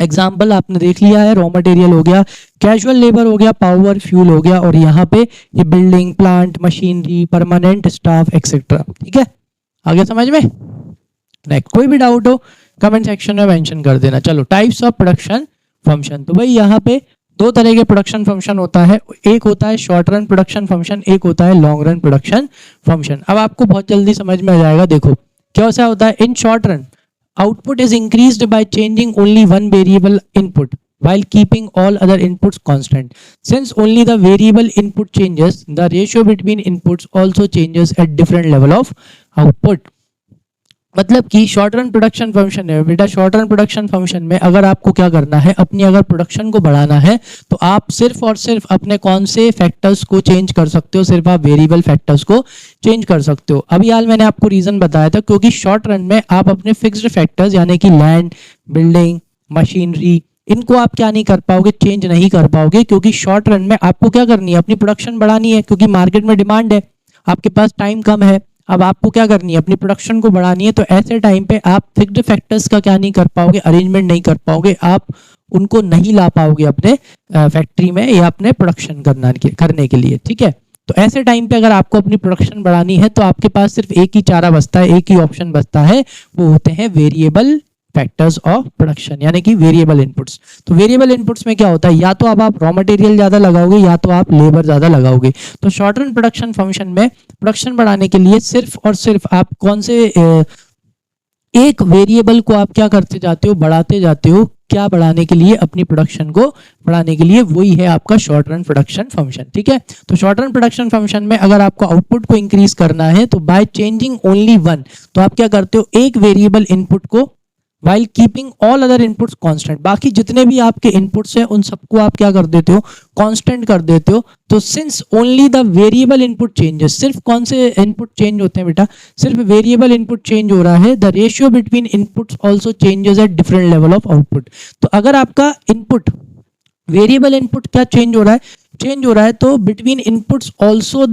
एग्जाम्पल आपने देख लिया है, रॉ मटेरियल हो गया, कैजुअल लेबर हो गया, पावर फ्यूल हो गया, और यहाँ पे ये building, plant, machinery, permanent staff etcetera. ठीक है, आगे समझ में? नेक्स्ट, कोई भी डाउट हो कमेंट सेक्शन में मेंशन कर देना। चलो, टाइप्स ऑफ प्रोडक्शन फंक्शन। तो भाई यहाँ पे दो तरह के प्रोडक्शन फंक्शन होता है, एक होता है शॉर्ट रन प्रोडक्शन फंक्शन, एक होता है लॉन्ग रन प्रोडक्शन फंक्शन। अब आपको बहुत जल्दी समझ में आ जाएगा। देखो क्या होता है, in short run output is increased by changing only one variable input while keeping all other inputs constant. Since only the variable input changes, the ratio between inputs also changes at different level of output. मतलब कि short run production function है बेटा, short run production function में अगर आपको क्या करना है, अपनी अगर प्रोडक्शन को बढ़ाना है तो आप सिर्फ और सिर्फ अपने कौन से फैक्टर्स को चेंज कर सकते हो, सिर्फ आप वेरिएबल फैक्टर्स को चेंज कर सकते हो। अभी हाल मैंने आपको रीजन बताया था, क्योंकि शॉर्ट रन में आप अपने फिक्स्ड फैक्टर्स यानी कि लैंड, बिल्डिंग, मशीनरी, इनको आप क्या नहीं कर पाओगे, चेंज नहीं कर पाओगे। क्योंकि शॉर्ट रन में आपको क्या करनी है, अपनी प्रोडक्शन बढ़ानी है, क्योंकि मार्केट में डिमांड है, आपके पास टाइम कम है, अब आपको क्या करनी है, अपनी प्रोडक्शन को बढ़ानी है। तो ऐसे टाइम पे आप फिक्स्ड फैक्टर्स का क्या नहीं कर पाओगे, अरेंजमेंट नहीं कर पाओगे, आप उनको नहीं ला पाओगे अपने फैक्ट्री में या अपने प्रोडक्शन करने के लिए। ठीक है, तो ऐसे टाइम पे अगर आपको अपनी प्रोडक्शन बढ़ानी है तो आपके पास सिर्फ एक ही चारा बचता है, एक ही ऑप्शन बचता है, वो होते हैं वेरिएबल फैक्टर्स ऑफ प्रोडक्शन यानी कि वेरिएबल इनपुट्स। तो वेरिएबल इनपुट्स में क्या होता है, या तो अब आप रॉ मटेरियल ज्यादा लगाओगे या तो आप लेबर ज्यादा लगाओगे। तो शॉर्ट रन प्रोडक्शन फंक्शन में प्रोडक्शन बढ़ाने के लिए सिर्फ और सिर्फ आप कौन से एक वेरिएबल को आप क्या करते जाते हो, बढ़ाते जाते हो। क्या बढ़ाने के लिए, अपनी प्रोडक्शन को बढ़ाने के लिए, वही है आपका शॉर्ट रन प्रोडक्शन फंक्शन। ठीक है, तो शॉर्ट रन प्रोडक्शन फंक्शन में अगर आपको आउटपुट को इंक्रीज करना है तो बाय चेंजिंग ओनली वन, तो आप क्या करते हो, एक वेरिएबल इनपुट को while keeping all other inputs constant, बाकी जितने भी आपके इनपुट्स हैं उन सबको आप क्या कर देते हो, कांस्टेंट कर देते हो। तो since only the variable input changes, सिर्फ कौन से इनपुट चेंज होते हैं बेटा, सिर्फ वेरिएबल इनपुट चेंज हो रहा है। The ratio between inputs also changes at different level of output. तो अगर आपका इनपुट, वेरिएबल इनपुट क्या चेंज हो रहा है, चेंज हो रहा है, तो between inputs also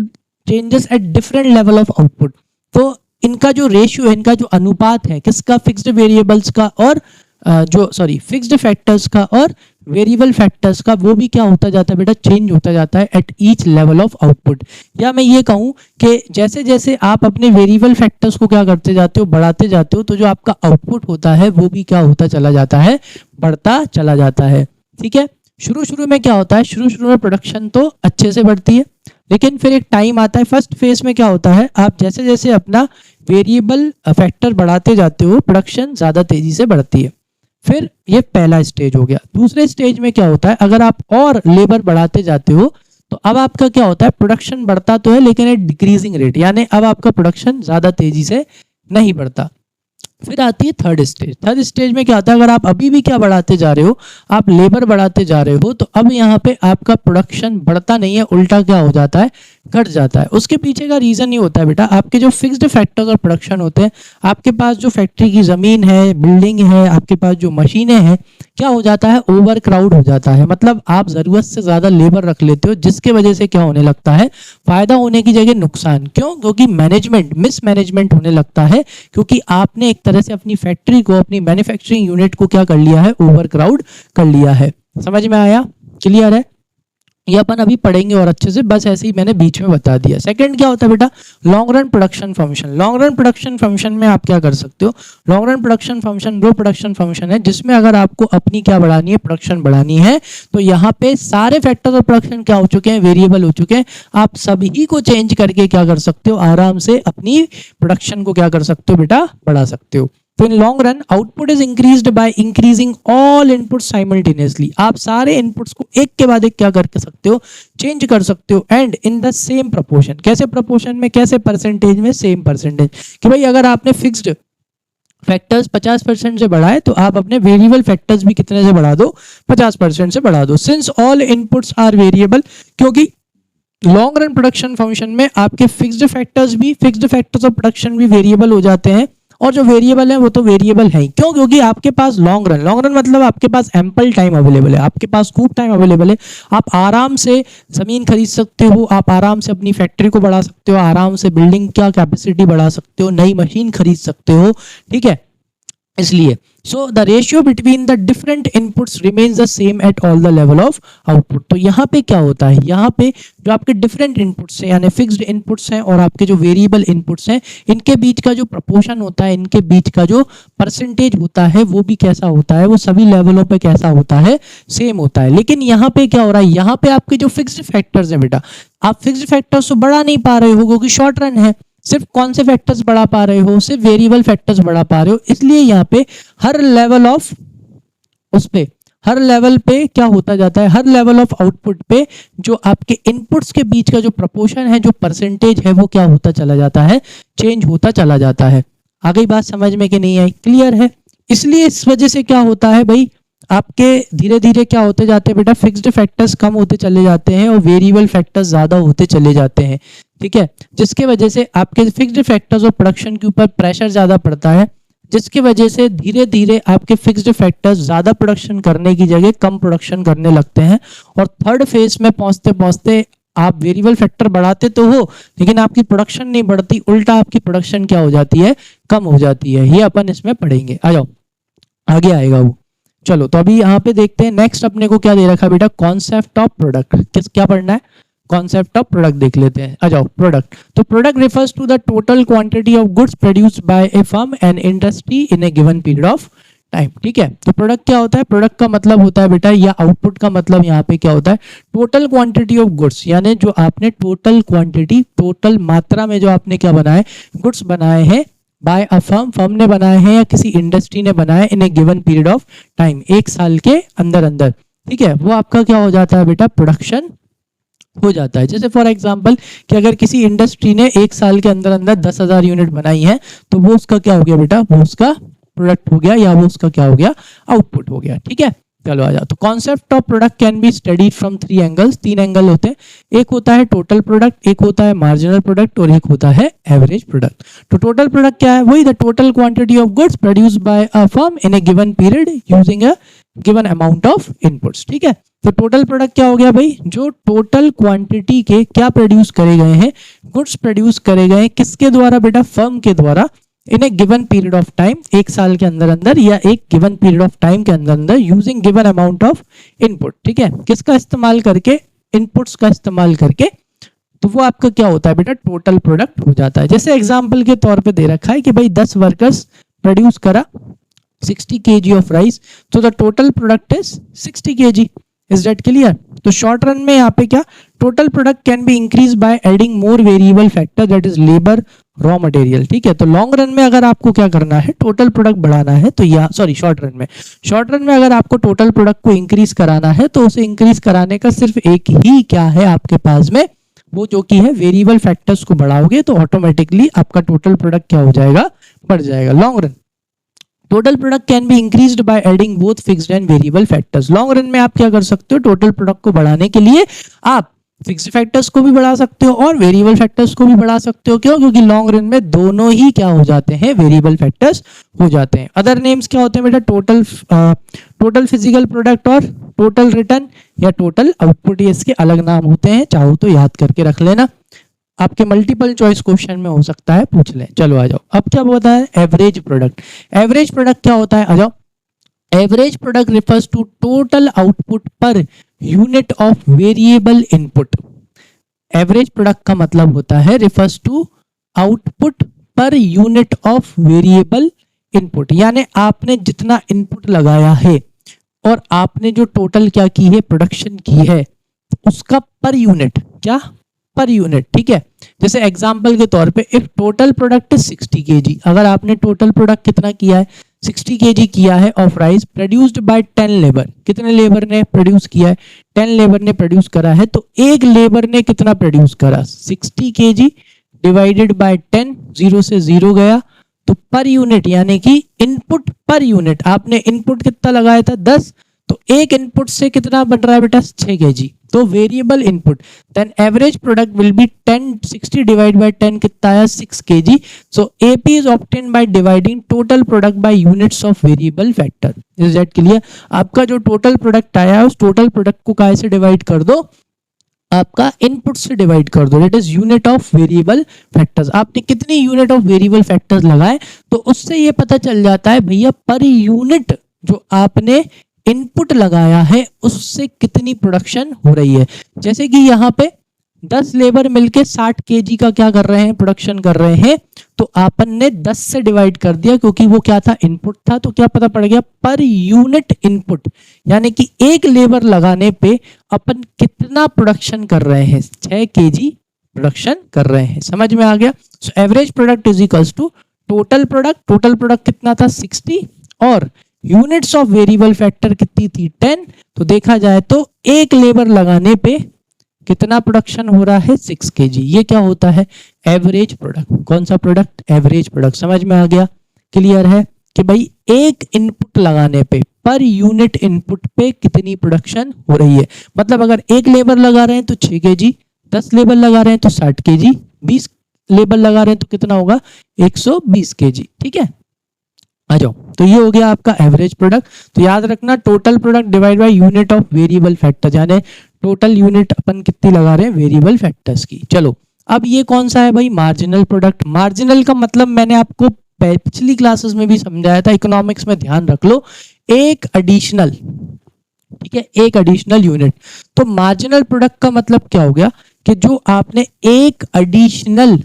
changes at different level of output. तो इनका जो रेशियो है, इनका जो अनुपात है, किसका, फिक्स्ड वेरिएबल्स का और फिक्स्ड फैक्टर्स का और वेरिएबल फैक्टर्स का वो भी क्या होता जाता है बेटा, चेंज होता जाता है at each level of output. या मैं ये कहूँ कि जैसे जैसे आप अपने वेरिएबल फैक्टर्स को क्या करते जाते हो, बढ़ाते जाते हो, तो जो आपका आउटपुट होता है वो भी क्या होता चला जाता है, बढ़ता चला जाता है। ठीक है, शुरू शुरू में क्या होता है, शुरू शुरू में प्रोडक्शन तो अच्छे से बढ़ती है, लेकिन फिर एक टाइम आता है, फर्स्ट फेज में क्या होता है, आप जैसे जैसे अपना वेरिएबल फैक्टर बढ़ाते जाते हो, प्रोडक्शन ज़्यादा तेजी से बढ़ती है। फिर ये पहला स्टेज हो गया। दूसरे स्टेज में क्या होता है, अगर आप और लेबर बढ़ाते जाते हो तो अब आपका क्या होता है, प्रोडक्शन बढ़ता तो है लेकिन एक डिक्रीजिंग रेट, यानी अब आपका प्रोडक्शन ज़्यादा तेजी से नहीं बढ़ता। फिर आती है थर्ड स्टेज। थर्ड स्टेज में क्या होता है, अगर आप अभी भी क्या बढ़ाते जा रहे हो, आप लेबर बढ़ाते जा रहे हो, तो अब यहाँ पे आपका प्रोडक्शन बढ़ता नहीं है, उल्टा क्या हो जाता है, घट जाता है। उसके पीछे का रीजन ये होता है बेटा, आपके जो फिक्स्ड फैक्टर्स और प्रोडक्शन होते हैं, आपके पास जो फैक्ट्री की जमीन है, बिल्डिंग है, आपके पास जो मशीनें हैं, क्या हो जाता है, ओवर क्राउड हो जाता है। मतलब आप जरूरत से ज्यादा लेबर रख लेते हो, जिसके वजह से क्या होने लगता है, फायदा होने की जगह नुकसान। क्यों? क्योंकि मैनेजमेंट, मिसमैनेजमेंट होने लगता है, क्योंकि आपने एक तरह से अपनी फैक्ट्री को, अपनी मैन्युफैक्चरिंग यूनिट को क्या कर लिया है, ओवर क्राउड कर लिया है। समझ में आया? क्लियर है? ये अपन अभी पढ़ेंगे और अच्छे से, बस ऐसे ही मैंने बीच में बता दिया। सेकंड क्या होता है बेटा, long run production function. Long run production function में आप क्या कर सकते हो, लॉन्ग रन प्रोडक्शन फंक्शन वो प्रोडक्शन फंक्शन है जिसमें अगर आपको अपनी क्या बढ़ानी है, प्रोडक्शन बढ़ानी है, तो यहाँ पे सारे फैक्टर्स ऑफ प्रोडक्शन क्या हो चुके हैं, वेरिएबल हो चुके हैं। आप सभी को चेंज करके क्या कर सकते हो, आराम से अपनी प्रोडक्शन को क्या कर सकते हो बेटा, बढ़ा सकते हो। तो in long run output is increased by increasing all input simultaneously. आप सारे इनपुट्स को एक के बाद एक क्या कर सकते हो, चेंज कर सकते हो, and in the same proportion. कैसे प्रोपोर्शन में, कैसे परसेंटेज में, सेम परसेंटेज। कि भाई अगर आपने फिक्स्ड फैक्टर्स 50% से बढ़ाए, तो आप अपने वेरिएबल फैक्टर्स भी कितने से बढ़ा दो, 50% से बढ़ा दो। Since all inputs are variable, क्योंकि लॉन्ग रन प्रोडक्शन फंक्शन में आपके फिक्स्ड फैक्टर्स भी, फिक्स्ड फैक्टर्स ऑफ प्रोडक्शन भी वेरिएबल हो जाते हैं, और जो वेरिएबल है वो तो वेरिएबल है ही। क्यों? क्योंकि आपके पास लॉन्ग रन मतलब आपके पास एम्पल टाइम अवेलेबल है, आपके पास खूब टाइम अवेलेबल है। आप आराम से जमीन खरीद सकते हो, आप आराम से अपनी फैक्ट्री को बढ़ा सकते हो, आराम से बिल्डिंग का कैपेसिटी बढ़ा सकते हो, नई मशीन खरीद सकते हो। ठीक है, इसलिए so the ratio between the different inputs remains the same at all the level of output. तो यहाँ पे क्या होता है, यहाँ पे जो आपके डिफरेंट इनपुट्स हैं, यानी फिक्स्ड इनपुट्स हैं और आपके जो वेरिएबल इनपुट्स हैं, इनके बीच का जो प्रपोर्शन होता है, इनके बीच का जो परसेंटेज होता है, वो भी कैसा होता है, वो सभी लेवलों पे कैसा होता है, सेम होता है। लेकिन यहाँ पे क्या हो रहा है, यहाँ पे आपके जो फिक्स्ड फैक्टर्स हैं बेटा, आप फिक्स्ड फैक्टर्स तो बढ़ा नहीं पा रहे हो क्योंकि शॉर्ट रन है। सिर्फ कौन से फैक्टर्स बढ़ा पा रहे हो, सिर्फ वेरिएबल फैक्टर्स बढ़ा पा रहे हो। इसलिए यहाँ पे हर लेवल ऑफ उस पे, हर लेवल पे क्या होता जाता है, हर लेवल ऑफ आउटपुट पे जो आपके इनपुट्स के बीच का जो प्रपोर्शन है, जो परसेंटेज है, वो क्या होता चला जाता है, चेंज होता चला जाता है। आ गई बात समझ में कि नहीं आई? क्लियर है? इसलिए इस वजह से क्या होता है भाई, आपके धीरे धीरे क्या होते जाते हैं बेटा, फिक्स्ड फैक्टर्स कम होते चले जाते हैं और वेरिएबल फैक्टर्स ज्यादा होते चले जाते हैं। ठीक है, जिसके वजह से आपके फिक्स्ड फैक्टर्स और प्रोडक्शन के ऊपर प्रेशर ज्यादा पड़ता है, जिसकी वजह से धीरे धीरे आपके फिक्स्ड फैक्टर्स ज्यादा प्रोडक्शन करने की जगह कम प्रोडक्शन करने लगते हैं। और थर्ड फेज में पहुंचते पहुंचते आप वेरिएबल फैक्टर बढ़ाते तो हो, लेकिन आपकी प्रोडक्शन नहीं बढ़ती, उल्टा आपकी प्रोडक्शन क्या हो जाती है, कम हो जाती है। ये अपन इसमें पढ़ेंगे, आ जाओ आगे आएगा वो। चलो तो अभी यहाँ पे देखते हैं, नेक्स्ट अपने को क्या दे रखा है बेटा, कॉन्सेप्ट ऑफ प्रोडक्ट। किस क्या पढ़ना है, कॉन्सेप्ट ऑफ प्रोडक्ट देख लेते हैं, आ जाओ। प्रोडक्ट, तो product refers to the total quantity of goods produced by a firm and industry in a given period of time. ठीक है, तो प्रोडक्ट क्या होता है, प्रोडक्ट का मतलब होता है बेटा, या आउटपुट का मतलब यहाँ पे क्या होता है, टोटल क्वांटिटी ऑफ गुड्स, यानी जो आपने टोटल क्वांटिटी, टोटल मात्रा में जो आपने क्या बनाए, गुड्स बनाए हैं बाय अ फर्म, फर्म ने बनाए हैं या किसी इंडस्ट्री ने बनाए इन a given period of time, एक साल के अंदर अंदर। ठीक है, वो आपका क्या हो जाता है बेटा, प्रोडक्शन हो जाता है। जैसे फॉर एग्जांपल कि अगर किसी इंडस्ट्री ने एक साल के अंदर अंदर 10,000 यूनिट बनाई है, तो वो उसका क्या हो गया बेटा, वो उसका प्रोडक्ट हो गया, या वो उसका क्या हो गया, आउटपुट हो गया। ठीक है, चलो आ जाओ। तो concept of product can be studied from 3 angles. 3 angle होते हैं, एक होता है टोटल प्रोडक्ट, एक होता है मार्जिनल प्रोडक्ट और एक होता है एवरेज प्रोडक्ट। तो टोटल प्रोडक्ट क्या है, वही the total quantity of goods produced bye a firm in a given period using a given amount of inputs. ठीक है, तो टोटल प्रोडक्ट क्या हो गया भाई, जो टोटल क्वांटिटी के क्या प्रोड्यूस करे गए हैं, गुड्स प्रोड्यूस करे गए हैं, किसके द्वारा बेटा, फर्म के द्वारा, इन a given period of time, एक साल के अंदर अंदर या एक गिवन पीरियड ऑफ टाइम के अंदर अंदर, using given amount of input. ठीक है, किसका इस्तेमाल करके? इनपुट्स का इस्तेमाल करके। तो वो आपका क्या होता है बेटा? टोटल प्रोडक्ट हो जाता है। जैसे एग्जांपल के तौर पे दे रखा है कि भाई 10 वर्कर्स प्रोड्यूस करा 60 kg ऑफ राइस, तो the total product is 60 kg। Is that clear? तो शॉर्ट रन में यहाँ पे क्या, total product can be increase by adding more variable factor that is labour, raw material. ठीक है, तो लॉन्ग रन में अगर आपको क्या करना है, टोटल प्रोडक्ट बढ़ाना है, तो यहाँ शॉर्ट रन में अगर आपको टोटल प्रोडक्ट को इंक्रीज कराना है, तो उसे इंक्रीज कराने का सिर्फ एक ही क्या है आपके पास में, वो जो कि है वेरिएबल फैक्टर्स को बढ़ाओगे तो ऑटोमेटिकली आपका टोटल प्रोडक्ट क्या हो जाएगा? बढ़ जाएगा। Long run total product can be increased by adding both fixed and variable factors. Long run में आप क्या कर सकते हो? टोटल प्रोडक्ट को बढ़ाने के लिए आप फिक्स्ड फैक्टर्स को भी बढ़ा सकते हो और वेरिएबल फैक्टर्स को भी बढ़ा सकते हो। क्यों? क्योंकि लॉन्ग रन में दोनों ही क्या हो जाते हैं? वेरिएबल फैक्टर्स हो जाते हैं। अदर नेम्स क्या होते हैं बेटा? टोटल फिजिकल प्रोडक्ट और टोटल रिटर्न या टोटल आउटपुट, ये इसके अलग नाम होते हैं, चाहो तो याद करके रख लेना, आपके मल्टीपल चॉइस क्वेश्चन में हो सकता है पूछ लें। चलो आ जाओ, अब क्या होता है? Average product. एवरेज प्रोडक्ट क्या होता है? आ जाओ। Average product refers to total output per unit of variable input. Average product का मतलब होता है refers to output per unit of variable input, यानी आपने जितना इनपुट लगाया है और आपने जो टोटल क्या की है? प्रोडक्शन की है, उसका पर यूनिट क्या? Per unit. ठीक है, जैसे एग्जांपल के तौर पे इफ टोटल प्रोडक्ट 60 kg, अगर आपने टोटल प्रोडक्ट कितना किया है? 60 kg किया है of rice produced by 10 labour. कितने लेबर ने प्रोड्यूस किया है? 10 लेबर ने प्रोड्यूस करा है। तो एक लेबर ने कितना प्रोड्यूस करा? 60 kg डिवाइडेड बाय 10, 0 से 0 गया, तो पर यूनिट यानी कि इनपुट पर यूनिट, आपने इनपुट कितना लगाया था? 10, तो एक इनपुट से कितना बन रहा है बेटा? 6 kg। तो variable input, then average product will be 10, 60 divide by 10 कितना आया? 6 kg। So AP is obtained by dividing total product by units of variable factor. Is that clear? आपका जो टोटल प्रोडक्ट आया है उस टोटल प्रोडक्ट को काय से डिवाइड कर दो? आपका इनपुट से डिवाइड कर दो, that is unit of variable factors. आपने कितनी यूनिट ऑफ वेरिएबल फैक्टर्स लगाए, तो उससे ये पता चल जाता है भैया पर यूनिट जो आपने इनपुट लगाया है उससे कितनी प्रोडक्शन हो रही है। जैसे कि यहाँ पे 10 लेबर मिलके 60 kg का क्या कर रहे हैं? प्रोडक्शन कर रहे हैं, तो आपन ने 10 से डिवाइड कर दिया क्योंकि वो क्या था? इनपुट था। तो क्या पता पड़ गया? पर यूनिट इनपुट, यानी कि एक लेबर लगाने पे अपन कितना प्रोडक्शन कर रहे हैं? 6 kg प्रोडक्शन कर रहे हैं। समझ में आ गया? So average product is equals to total product. Total product कितना था? 60, और यूनिट्स ऑफ वेरिएबल फैक्टर कितनी थी? 10। तो देखा जाए तो एक लेबर लगाने पे कितना प्रोडक्शन हो रहा है? 6 kg। ये क्या होता है? Average product. कौन सा प्रोडक्ट? Average product. समझ में आ गया? क्लियर है कि भाई एक इनपुट लगाने पे पर यूनिट इनपुट पे कितनी प्रोडक्शन हो रही है। मतलब अगर एक लेबर लगा रहे हैं तो 6 kg, 10 लेबर लगा रहे हैं तो 60 kg, 20 लेबर लगा रहे हैं तो कितना होगा? 120 kg। ठीक है, आ जाओ। तो ये हो गया आपका एवरेज प्रोडक्ट। तो याद रखना total product divide by unit of variable factor, यानी टोटल यूनिट अपन कितनी लगा रहे हैं? वेरिएबल फैक्टर्स की। चलो अब ये कौन सा है भाई? Marginal product. मार्जिनल का मतलब मैंने आपको पिछली क्लासेस में भी समझाया था, इकोनॉमिक्स में ध्यान रख लो, एक एडिशनल, ठीक है, एक एडिशनल यूनिट। तो मार्जिनल प्रोडक्ट का मतलब क्या हो गया कि जो आपने एक एडिशनल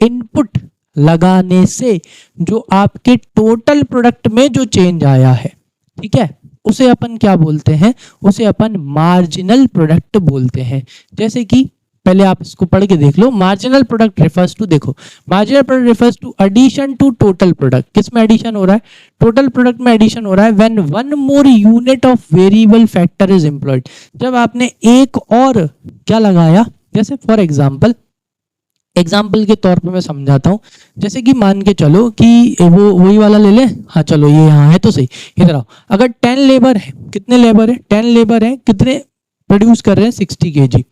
इनपुट लगाने से जो आपके टोटल प्रोडक्ट में जो चेंज आया है, ठीक है, उसे अपन क्या बोलते हैं? उसे अपन मार्जिनल प्रोडक्ट बोलते हैं। जैसे कि पहले आप इसको पढ़ के देख लो। मार्जिनल प्रोडक्ट रिफर्स टू, देखो marginal product refers to addition to total product. किस में एडिशन हो रहा है? टोटल प्रोडक्ट में एडिशन हो रहा है when one more unit of variable factor is employed. जब आपने एक और क्या लगाया, जैसे फॉर एग्जाम्पल के तौर पे मैं समझाता हूँ। जैसे कि मान के चलो कि वो वही वाला ले ले। हाँ चलो, ये यहाँ है तो सही, इधर आओ। अगर 10 लेबर है, कितने लेबर है? 10 लेबर है, कितने प्रोड्यूस कर रहे हैं? 60 kg।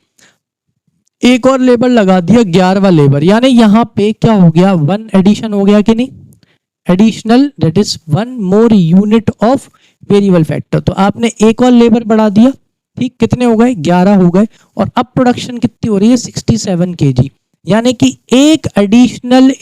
एक और लेबर लगा दिया, 11वां लेबर, यानी यहाँ पे क्या हो गया? 1 एडिशन हो गया कि नहीं? Additional, that is 1 more unit of variable factor. तो आपने एक और लेबर बढ़ा दिया, ठीक, कितने हो गए? 11 हो गए। और अब प्रोडक्शन कितनी हो रही है? 67 kg। यानी कि एक एडिशनल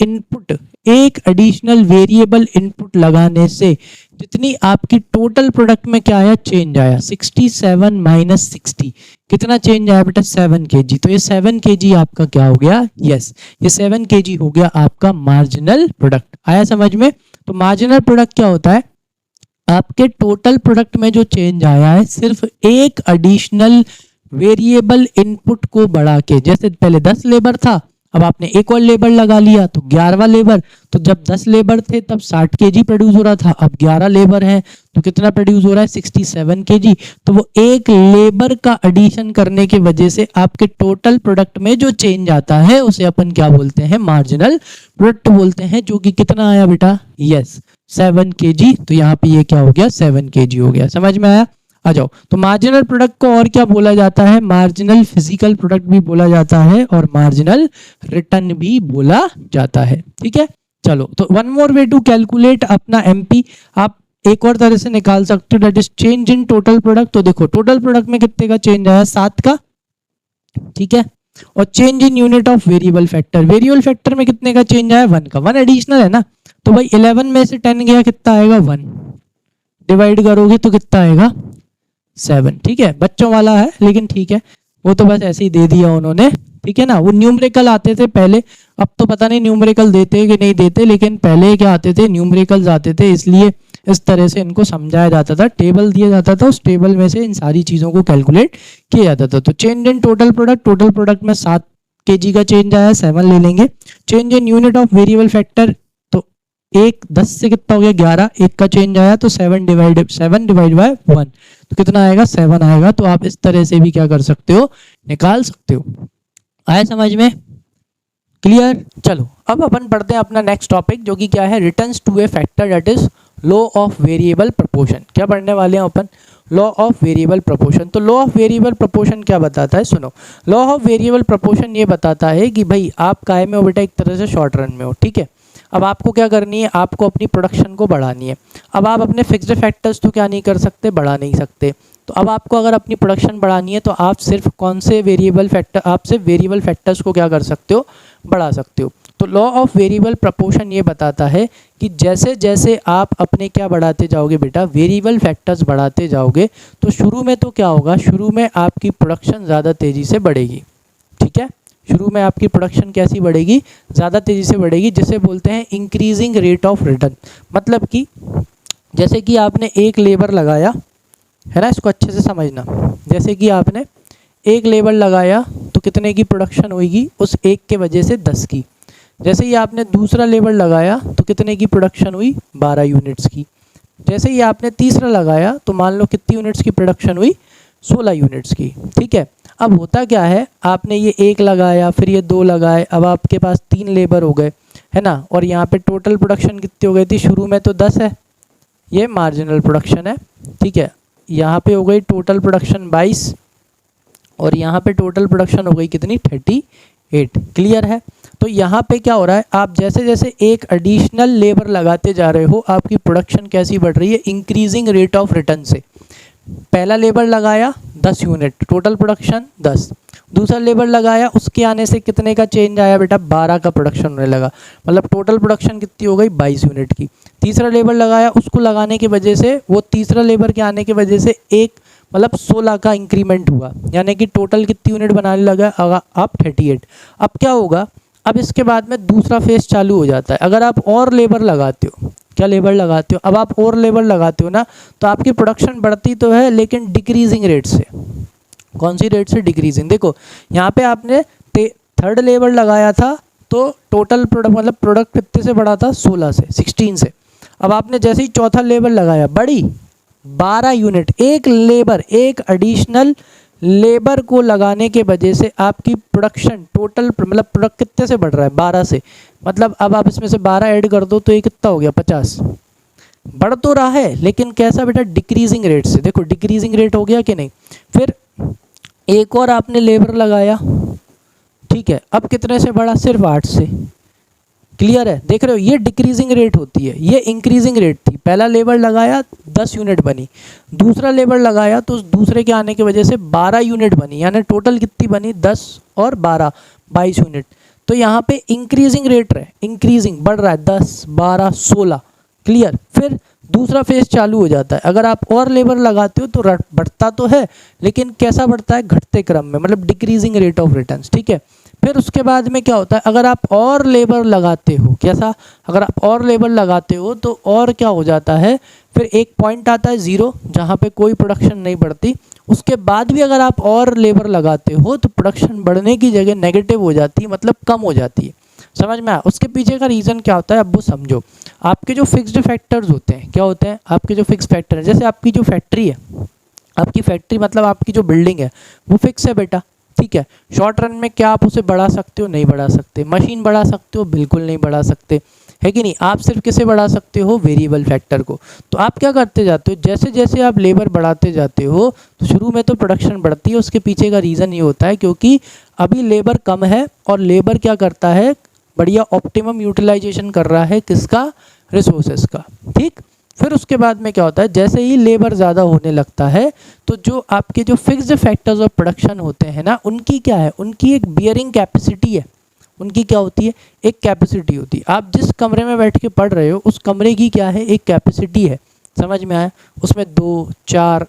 वेरिएबल इनपुट लगाने से जितनी आपकी टोटल प्रोडक्ट में क्या आया, चेंज आया, 67 माइनस 60, कितना चेंज आया बेटा, 7 kg। तो ये 7 kg आपका क्या हो गया, यस, ये 7 kg हो गया आपका मार्जिनल प्रोडक्ट। आया समझ में? तो मार्जिनल प्रोडक्ट क्या होता है, आपके टोटल प्रोडक्ट में जो चेंज आया है सिर्फ एक एडिशनल वेरिएबल इनपुट को बढ़ा के। जैसे पहले 10 लेबर था, अब आपने एक और लेबर लगा लिया तो 11वां लेबर। तो जब 10 लेबर थे तब 60 kg प्रोड्यूस हो रहा था, अब 11 लेबर है तो कितना प्रोड्यूस हो रहा है, 67 kg। तो वो एक लेबर का एडिशन करने की वजह से आपके टोटल प्रोडक्ट में जो चेंज आता है उसे अपन क्या बोलते हैं, मार्जिनल प्रोडक्ट बोलते हैं, जो कि कितना आया बेटा, यस 7 kg। तो यहाँ पे ये क्या हो गया, 7 kg हो गया। समझ में आया? आ जाओ। तो मार्जिनल प्रोडक्ट को और क्या बोला जाता है, मार्जिनल फिजिकल प्रोडक्ट भी बोला जाता है और मार्जिनल रिटर्न भी बोला जाता है। ठीक है, चलो। तो one more way to calculate अपना एमपी आप एक और तरह से निकाल सकते हो, that is change in total product. तो देखो टोटल प्रोडक्ट में कितने का चेंज आया, 7 का, ठीक है। और change in unit of variable factor, variable factor में कितने का चेंज आया, 1 का, 1 एडिशनल है ना। तो भाई 11 में से 10 गया, कितना आएगा, 1, डिवाइड करोगे तो कितना आएगा, 7। ठीक है, बच्चों वाला है लेकिन ठीक है, वो तो बस ऐसे ही दे दिया उन्होंने, ठीक है ना। वो न्यूमेरिकल आते थे पहले, अब तो पता नहीं न्यूमेरिकल देते कि नहीं देते, लेकिन पहले क्या आते थे, न्यूमेरिकल्स आते थे, इसलिए इस तरह से इनको समझाया जाता था, टेबल दिया जाता था, उस टेबल में से इन सारी चीज़ों को कैलकुलेट किया जाता था। तो change in total product, total product में 7 kg का चेंज आया, 7 ले लेंगे। Change in unit of variable factor, तो 1 10 से कितना हो गया, 11, 1 का चेंज आया तो 7 डिवाइड बाय 1, तो कितना आएगा, 7 आएगा। तो आप इस तरह से भी क्या कर सकते हो, निकाल सकते हो। आया समझ में, क्लियर? चलो अब अपन पढ़ते हैं अपना नेक्स्ट टॉपिक, जो कि क्या है, returns to a factor that is law of variable proportion. क्या पढ़ने वाले हैं अपन, लॉ ऑफ वेरिएबल प्रोपोर्शन। तो लॉ ऑफ वेरिएबल प्रोपोर्शन क्या बताता है, सुनो। लॉ ऑफ वेरिएबल प्रोपोर्शन ये बताता है कि भाई आप काय में हो बेटा, एक तरह से शॉर्ट रन में हो, ठीक है। अब आपको क्या करनी है, आपको अपनी प्रोडक्शन को बढ़ानी है। अब आप अपने फिक्स्ड फैक्टर्स तो क्या नहीं कर सकते, बढ़ा नहीं सकते। तो अब आपको अगर अपनी प्रोडक्शन बढ़ानी है तो आप सिर्फ कौन से वेरिएबल फैक्टर, आप सिर्फ वेरिएबल फैक्टर्स को क्या कर सकते हो, बढ़ा सकते हो। तो लॉ ऑफ वेरिएबल प्रोपोर्शन ये बताता है कि जैसे जैसे आप अपने क्या बढ़ाते जाओगे बेटा, वेरिएबल फैक्टर्स बढ़ाते जाओगे, तो शुरू में तो क्या होगा, शुरू में आपकी प्रोडक्शन ज़्यादा तेज़ी से बढ़ेगी, ठीक है। शुरू में आपकी प्रोडक्शन कैसी बढ़ेगी, ज़्यादा तेज़ी से बढ़ेगी, जिसे बोलते हैं इंक्रीजिंग रेट ऑफ रिटर्न। मतलब कि जैसे कि आपने एक लेबर लगाया है ना, इसको अच्छे से समझना। जैसे कि आपने एक लेबर लगाया तो कितने की प्रोडक्शन होगी, उस एक के वजह से 10 की। जैसे ही आपने दूसरा लेबर लगाया तो कितने की प्रोडक्शन हुई, 12 यूनिट्स की। जैसे ही आपने तीसरा लगाया तो मान लो कितनी यूनिट्स की प्रोडक्शन हुई, 16 यूनिट्स की, ठीक है। अब होता क्या है, आपने ये एक लगाया, फिर ये 2 लगाए, अब आपके पास 3 लेबर हो गए, है ना। और यहाँ पे टोटल प्रोडक्शन कितनी हो गई थी, शुरू में तो 10 है, ये मार्जिनल प्रोडक्शन है, ठीक है। यहाँ पे हो गई टोटल प्रोडक्शन 22 और यहाँ पे टोटल प्रोडक्शन हो गई कितनी, 38। क्लियर है? तो यहाँ पे क्या हो रहा है, आप जैसे जैसे एक एडिशनल लेबर लगाते जा रहे हो, आपकी प्रोडक्शन कैसी बढ़ रही है, इंक्रीजिंग रेट ऑफ रिटर्न से। पहला लेबर लगाया 10 यूनिट, टोटल प्रोडक्शन 10। दूसरा लेबर लगाया, उसके आने से कितने का चेंज आया बेटा, 12 का प्रोडक्शन होने लगा, मतलब टोटल प्रोडक्शन कितनी हो गई, 22 यूनिट की। तीसरा लेबर लगाया, उसको लगाने की वजह से, वो तीसरा लेबर के आने की वजह से एक मतलब 16 का इंक्रीमेंट हुआ, यानी कि टोटल कितनी यूनिट बनाने लगा आप, 38। अब क्या होगा, अब इसके बाद में दूसरा फेज चालू हो जाता है। अगर आप और लेबर लगाते हो, क्या लेबर लगाते हो, अब आप और लेबर लगाते हो ना, तो आपकी प्रोडक्शन बढ़ती तो है लेकिन डिक्रीजिंग रेट से। कौन सी रेट से, डिक्रीजिंग। देखो यहाँ पे आपने थर्ड लेबर लगाया था तो टोटल प्रोडक्ट मतलब प्रोडक्ट कितने से बढ़ा था, 16 से, 16 से। अब आपने जैसे ही चौथा लेबर लगाया, बढ़ी 12 यूनिट। एक लेबर, एक एडिशनल लेबर को लगाने के वजह से आपकी प्रोडक्शन टोटल मतलब प्रोडक्ट कितने से बढ़ रहा है, 12 से। मतलब अब आप इसमें से 12 ऐड कर दो तो ये कितना हो गया, 50। बढ़ तो रहा है लेकिन कैसा बेटा, डिक्रीजिंग रेट से। देखो डिक्रीजिंग रेट हो गया कि नहीं। फिर एक और आपने लेबर लगाया, ठीक है, अब कितने से बढ़ा, सिर्फ 8 से। क्लियर है? देख रहे हो, ये डिक्रीजिंग रेट होती है, ये इंक्रीजिंग रेट थी। पहला लेबर लगाया 10 यूनिट बनी, दूसरा लेबर लगाया तो उस दूसरे के आने की वजह से 12 यूनिट बनी, यानी टोटल कितनी बनी, 10 और 12, 22 यूनिट। तो यहाँ पे इंक्रीजिंग रेट है, इंक्रीजिंग बढ़ रहा है 10, 12, 16, क्लियर। फिर दूसरा फेज चालू हो जाता है, अगर आप और लेबर लगाते हो तो बढ़ता तो है लेकिन कैसा बढ़ता है, घटते क्रम में, मतलब डिक्रीजिंग रेट ऑफ रिटर्न्स, ठीक है। फिर उसके बाद में क्या होता है, अगर आप और लेबर लगाते हो, कैसा, अगर आप और लेबर लगाते हो तो और क्या हो जाता है, फिर एक पॉइंट आता है 0 जहाँ पे कोई प्रोडक्शन नहीं बढ़ती। उसके बाद भी अगर आप और लेबर लगाते हो तो प्रोडक्शन बढ़ने की जगह नेगेटिव हो जाती है, मतलब कम हो जाती है। समझ में आया? उसके पीछे का रीज़न क्या होता है, अब वो समझो। आपके जो फिक्स्ड फैक्टर्स होते हैं, क्या होते हैं आपके जो फिक्स फैक्टर हैं, जैसे आपकी जो फैक्ट्री है, आपकी फैक्ट्री मतलब आपकी जो बिल्डिंग है वो फिक्स है बेटा, ठीक है। शॉर्ट रन में क्या आप उसे बढ़ा सकते हो, नहीं बढ़ा सकते। मशीन बढ़ा सकते हो, बिल्कुल नहीं बढ़ा सकते, है कि नहीं। आप सिर्फ किसे बढ़ा सकते हो, वेरिएबल फैक्टर को। तो आप क्या करते जाते हो, जैसे जैसे आप लेबर बढ़ाते जाते हो तो शुरू में तो प्रोडक्शन बढ़ती है, उसके पीछे का रीज़न ये होता है क्योंकि अभी लेबर कम है और लेबर क्या करता है, बढ़िया ऑप्टिमम यूटिलाइजेशन कर रहा है, किसका, रिसोर्सेज का, ठीक। फिर उसके बाद में क्या होता है, जैसे ही लेबर ज़्यादा होने लगता है तो जो आपके जो फिक्स्ड फैक्टर्स ऑफ प्रोडक्शन होते हैं ना, उनकी क्या है, उनकी एक बियरिंग कैपेसिटी है। उनकी क्या होती है, एक कैपेसिटी होती है। आप जिस कमरे में बैठ के पढ़ रहे हो उस कमरे की क्या है, एक कैपेसिटी है। समझ में आया? उसमें 2, 4,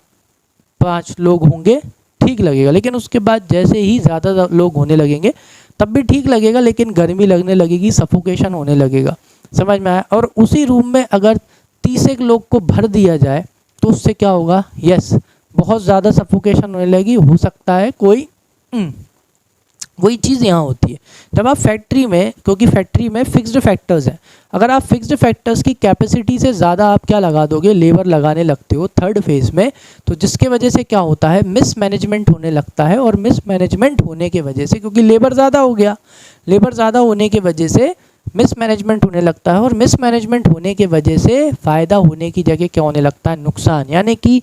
5 लोग होंगे, ठीक लगेगा। लेकिन उसके बाद जैसे ही ज़्यादा लोग होने लगेंगे तब भी ठीक लगेगा, लेकिन गर्मी लगने लगेगी, सफोकेशन होने लगेगा। समझ में आया? और उसी रूम में अगर 30 एक लोग को भर दिया जाए तो उससे क्या होगा, यस, बहुत ज़्यादा सफोकेशन होने लगी, हो सकता है कोई वही चीज़ यहाँ होती है जब आप फैक्ट्री में, क्योंकि फैक्ट्री में फिक्स्ड फैक्टर्स हैं। अगर आप फिक्स्ड फैक्टर्स की कैपेसिटी से ज़्यादा आप क्या लगा दोगे, लेबर लगाने लगते हो थर्ड फेज़ में, तो जिसके वजह से क्या होता है, मिस मैनेजमेंट होने लगता है। और मिस मैनेजमेंट होने की वजह से, क्योंकि लेबर ज़्यादा हो गया, लेबर ज़्यादा होने की वजह से मिस मैनेजमेंट होने लगता है। और मिस मैनेजमेंट होने की वजह से फ़ायदा होने की जगह क्या होने लगता है, नुकसान। यानी कि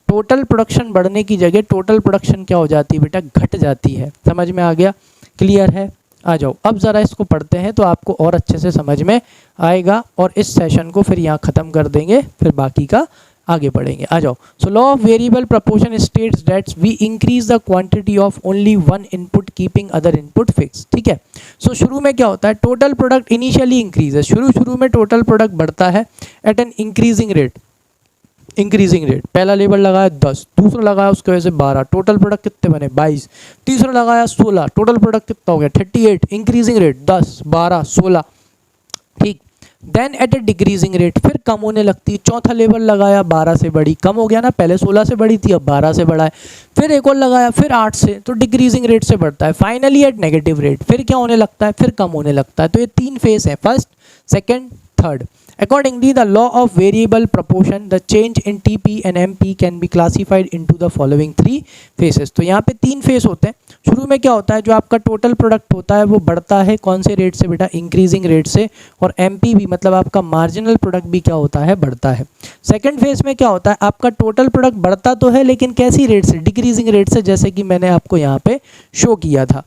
टोटल प्रोडक्शन बढ़ने की जगह टोटल प्रोडक्शन क्या हो जाती है बेटा, घट जाती है। समझ में आ गया? क्लियर है? आ जाओ अब ज़रा इसको पढ़ते हैं तो आपको और अच्छे से समझ में आएगा। और इस सेशन को फिर यहाँ ख़त्म कर देंगे, फिर बाकी का आगे पढ़ेंगे। आ जाओ। So law of variable proportion states that we increase the quantity of only one input keeping other input fix, ठीक है। सो शुरू में क्या होता है, टोटल प्रोडक्ट इनिशियली इंक्रीज है, शुरू में टोटल प्रोडक्ट बढ़ता है at an increasing rate. Increasing rate, पहला लेबर लगाया 10, दूसरा लगाया उसके वजह से 12, टोटल प्रोडक्ट कितने बने 22, तीसरा लगाया 16, टोटल प्रोडक्ट कितना हो गया 38, इंक्रीजिंग रेट 10, 12, 16, ठीक। देन एट ए डिक्रीजिंग रेट, फिर कम होने लगती है। चौथा लेबर लगाया 12 से बढ़ी, कम हो गया ना, पहले 16 से बढ़ी थी अब 12 से बढ़ा है। फिर एक और लगाया, फिर 8 से, तो डिक्रीजिंग रेट से बढ़ता है। फाइनली एट नेगेटिव रेट, फिर क्या होने लगता है, फिर कम होने लगता है। तो ये 3 फेज है, first, second, third. Accordingly, the law of variable proportion, the change in TP and MP can be classified into the following 3 phases. तो यहाँ पे 3 फेज होते हैं। शुरू में क्या होता है, जो आपका टोटल प्रोडक्ट होता है वो बढ़ता है कौन से रेट से बेटा, इंक्रीजिंग रेट से। और MP भी मतलब आपका मार्जिनल प्रोडक्ट भी क्या होता है, बढ़ता है। सेकेंड फेज में क्या होता है, आपका टोटल प्रोडक्ट बढ़ता तो है लेकिन कैसी रेट से, डिक्रीजिंग रेट से, जैसे कि मैंने आपको यहाँ पे शो किया था।